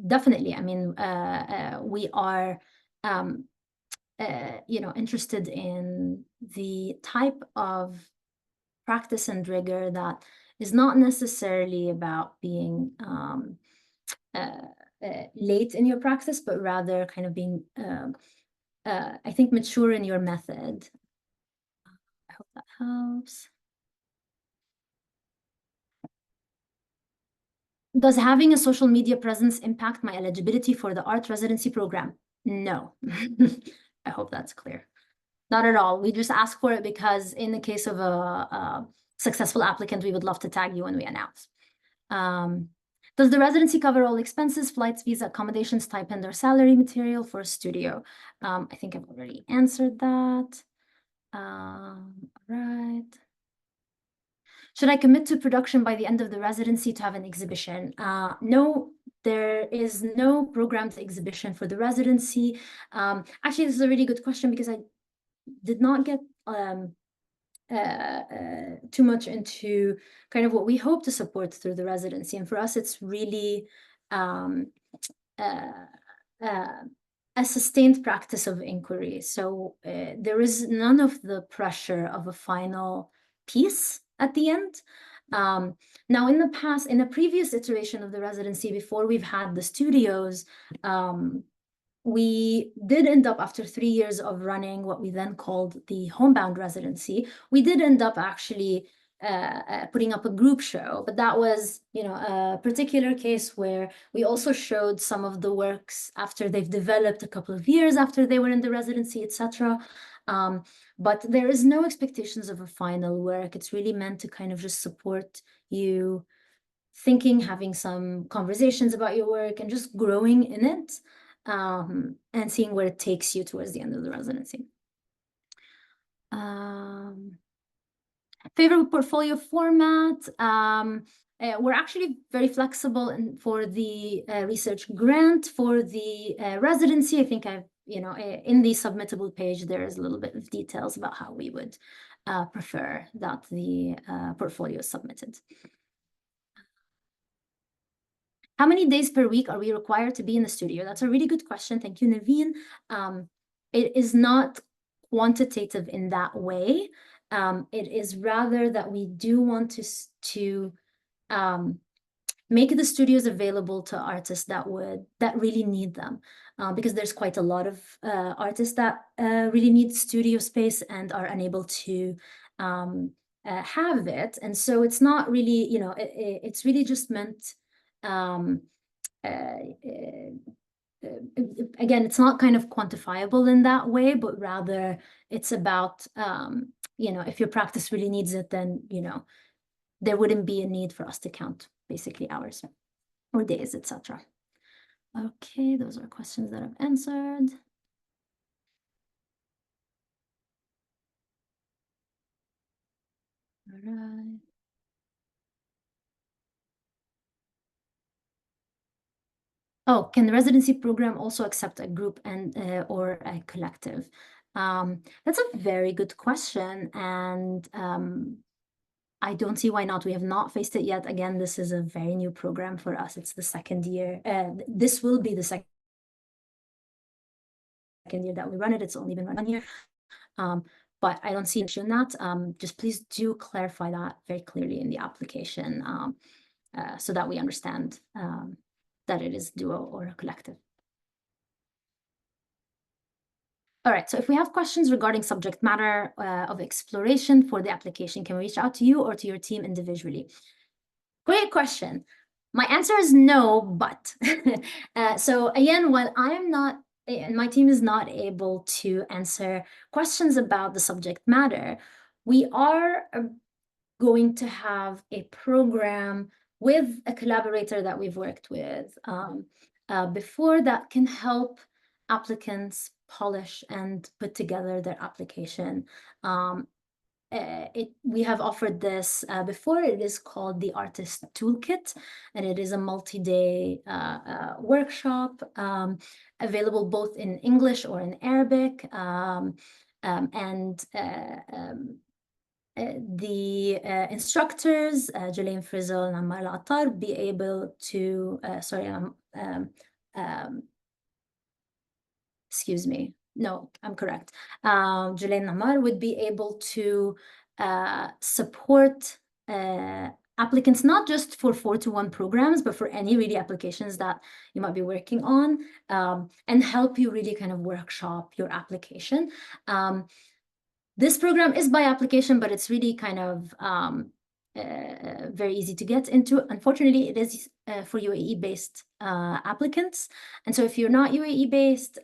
Definitely. I mean, we are, interested in the type of practice and rigor that is not necessarily about being late in your practice, but rather kind of being, I think, mature in your method. I hope that helps. Does having a social media presence impact my eligibility for the art residency program? No. I hope that's clear. Not at all. We just ask for it because in the case of a successful applicant, we would love to tag you when we announce. Does the residency cover all expenses, flights, visa, accommodations, stipend, or salary material for a studio? I think I've already answered that. All right. Should I commit to production by the end of the residency to have an exhibition? No, there is no programmed exhibition for the residency. Actually, this is a really good question because I did not get too much into kind of what we hope to support through the residency. And for us, it's really a sustained practice of inquiry. So there is none of the pressure of a final piece at the end. Now, in the past, in a previous iteration of the residency, before we've had the studios, we did end up, after 3 years of running what we then called the homebound residency, we did end up actually putting up a group show, but that was, a particular case where we also showed some of the works after they've developed a couple of years after they were in the residency, etc. But there is no expectations of a final work. It's really meant to kind of just support you thinking, having some conversations about your work and just growing in it, and seeing where it takes you towards the end of the residency. Favorite portfolio format? We're actually very flexible for the research grant. For the residency, I think in the submittable page, there is a little bit of details about how we would prefer that the portfolio is submitted. How many days per week are we required to be in the studio? That's a really good question. Thank you, Naveen. It is not quantitative in that way. It is rather that we do want to make the studios available to artists that really need them, because there's quite a lot of artists that really need studio space and are unable to have it. And so it's not really, it's really just meant, again, it's not kind of quantifiable in that way, but rather it's about, if your practice really needs it, then, there wouldn't be a need for us to count basically hours or days, etc. Okay, those are questions that I've answered. All right. Oh, can the residency program also accept a group and or a collective? That's a very good question, and I don't see why not. We have not faced it yet. Again, this is a very new program for us. It's the second year. This will be the second year that we run it. It's only been run 1 year. But I don't see an issue in that. Just please do clarify that very clearly in the application so that we understand that it is duo or a collective. All right, so if we have questions regarding subject matter of exploration for the application, can we reach out to you or to your team individually? Great question. My answer is no, but so again, while I am not, and my team is not able to answer questions about the subject matter, we are going to have a program with a collaborator that we've worked with before that can help applicants polish and put together their application. We have offered this before. It is called the Artist Toolkit, and it is a multi-day workshop available both in English or in Arabic. The instructors, Jelaine Frizzle and Ammar Al-Attar, be able to, excuse me, no, I'm correct. Jelaine and Ammar would be able to support applicants, not just for 4-to-1 programs, but for any really applications that you might be working on, and help you really kind of workshop your application. This program is by application, but it's really kind of very easy to get into. Unfortunately, it is for UAE-based applicants. And so if you're not UAE-based,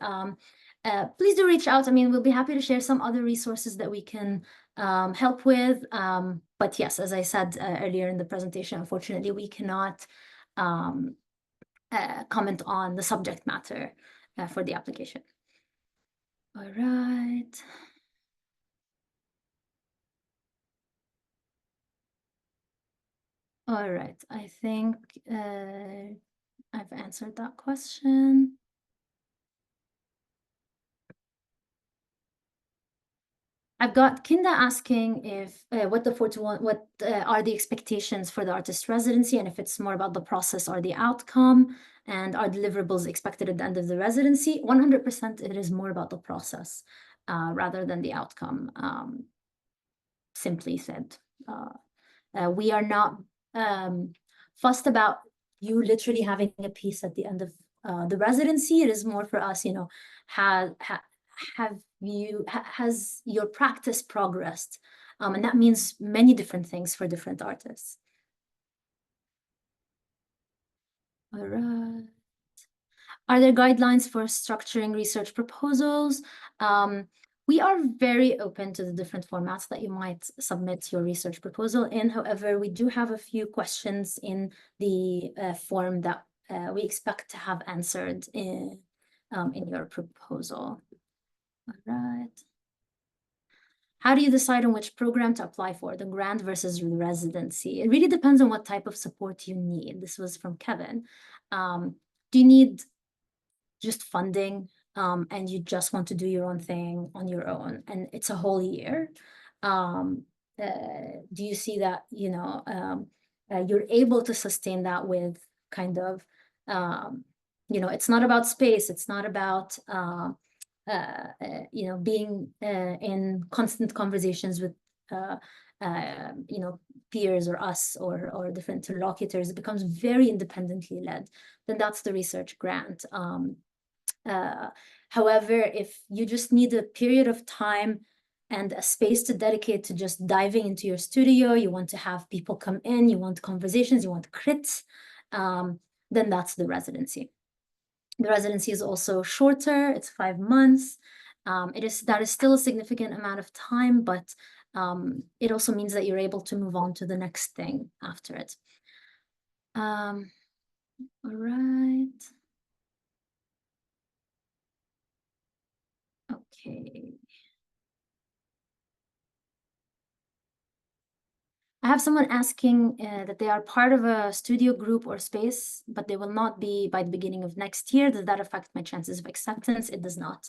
please do reach out. I mean, we'll be happy to share some other resources that we can help with. But yes, as I said earlier in the presentation, unfortunately, we cannot comment on the subject matter for the application. All right. All right, I think I've answered that question. I've got Kinda asking if what the 4-to-1, what are the expectations for the artist residency, and if it's more about the process or the outcome, and are deliverables expected at the end of the residency? 100% it is more about the process rather than the outcome, simply said. We are not fussed about you literally having a piece at the end of the residency. It is more for us, has your practice progressed? And that means many different things for different artists. All right. Are there guidelines for structuring research proposals? We are very open to the different formats that you might submit your research proposal in. However, we do have a few questions in the form that we expect to have answered in your proposal. All right. How do you decide on which program to apply for, the grant versus residency? It really depends on what type of support you need. This was from Kevin. Do you need just funding and you just want to do your own thing on your own and it's a whole year? Do you see that, you're able to sustain that with kind of, it's not about space, it's not about, being in constant conversations with, peers or us or different interlocutors. It becomes very independently led. Then that's the research grant. However, if you just need a period of time and a space to dedicate to just diving into your studio, you want to have people come in, you want conversations, you want crits, then that's the residency. The residency is also shorter, it's 5 months. That is still a significant amount of time, but it also means that you're able to move on to the next thing after it. All right. Okay. I have someone asking that they are part of a studio group or space, but they will not be by the beginning of next year. Does that affect my chances of acceptance? It does not.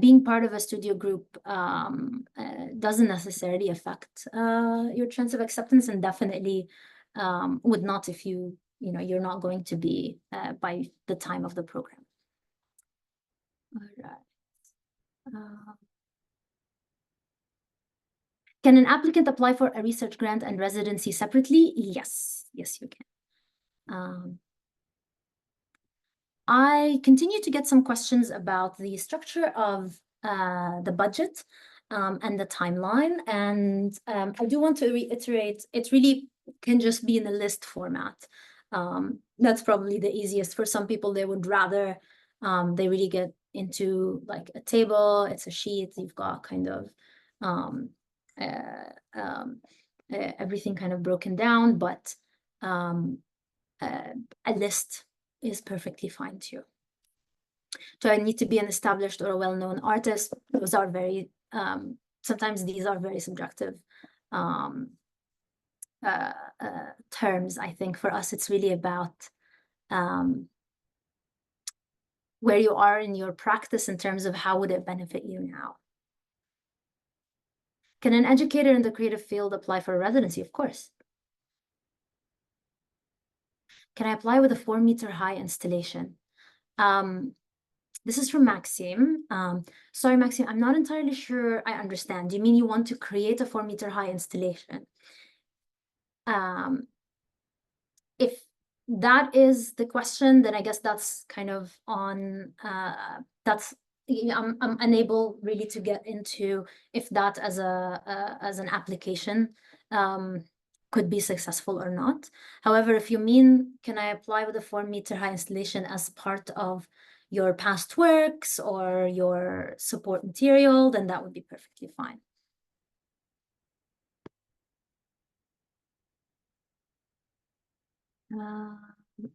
Being part of a studio group doesn't necessarily affect your chance of acceptance, and definitely would not if you're not going to be by the time of the program. All right. Can an applicant apply for a research grant and residency separately? Yes, yes, you can. I continue to get some questions about the structure of the budget and the timeline. And I do want to reiterate, it really can just be in a list format. That's probably the easiest. For some people, they would rather, they really get into like a table, it's a sheet, you've got kind of everything kind of broken down, but a list is perfectly fine too. Do I need to be an established or a well-known artist? Those are very, sometimes these are very subjective terms. I think for us, it's really about where you are in your practice in terms of how would it benefit you now. Can an educator in the creative field apply for a residency? Of course. Can I apply with a 4-meter high installation? This is from Maxime. Sorry, Maxime, I'm not entirely sure I understand. Do you mean you want to create a 4-meter high installation? If that is the question, then I guess that's kind of on, that's, I'm unable really to get into if that as an application could be successful or not. However, if you mean, can I apply with a 4-meter high installation as part of your past works or your support material, then that would be perfectly fine.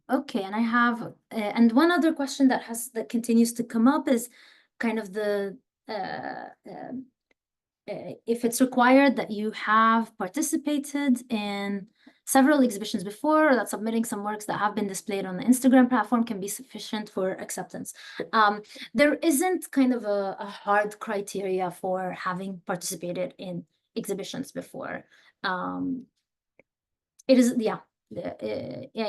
Okay, and I have, and one other question that continues to come up is kind of the, if it's required that you have participated in several exhibitions before, or that submitting some works that have been displayed on the Instagram platform can be sufficient for acceptance. There isn't kind of a hard criteria for having participated in exhibitions before. It is, yeah,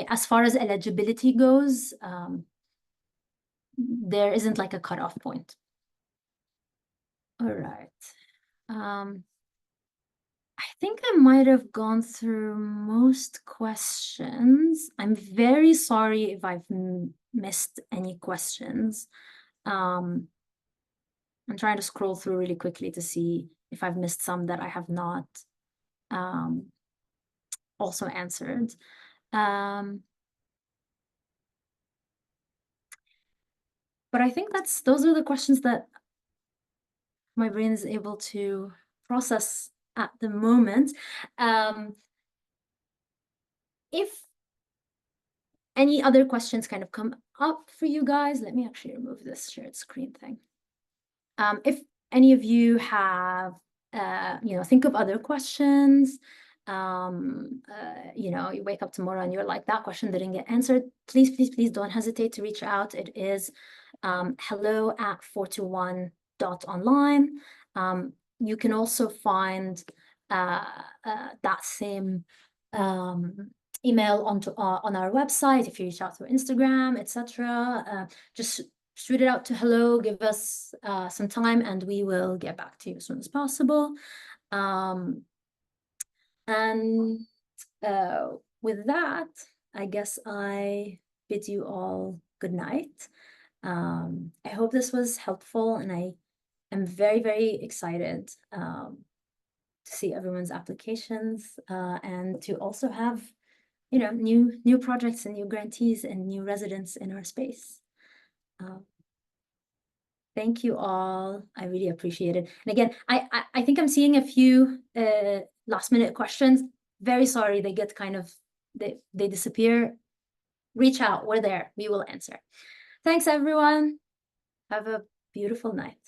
as far as eligibility goes, there isn't like a cutoff point. All right. I think I might have gone through most questions. I'm very sorry if I've missed any questions. I'm trying to scroll through really quickly to see if I've missed some that I have not also answered. But I think those are the questions that my brain is able to process at the moment. If any other questions kind of come up for you guys, let me actually remove this shared screen thing. If any of you have, think of other questions, you wake up tomorrow and you're like, that question didn't get answered, please don't hesitate to reach out. It is hello@421.online. You can also find that same email on our website if you reach out through Instagram, etc. Just shoot it out to hello, give us some time, and we will get back to you as soon as possible. And with that, I guess I bid you all good night. I hope this was helpful, and I am very, very excited to see everyone's applications and to also have, new projects and new grantees and new residents in our space. Thank you all. I really appreciate it. And again, I think I'm seeing a few last-minute questions. Very sorry, they get kind of, they disappear. Reach out, we're there, we will answer. Thanks, everyone. Have a beautiful night.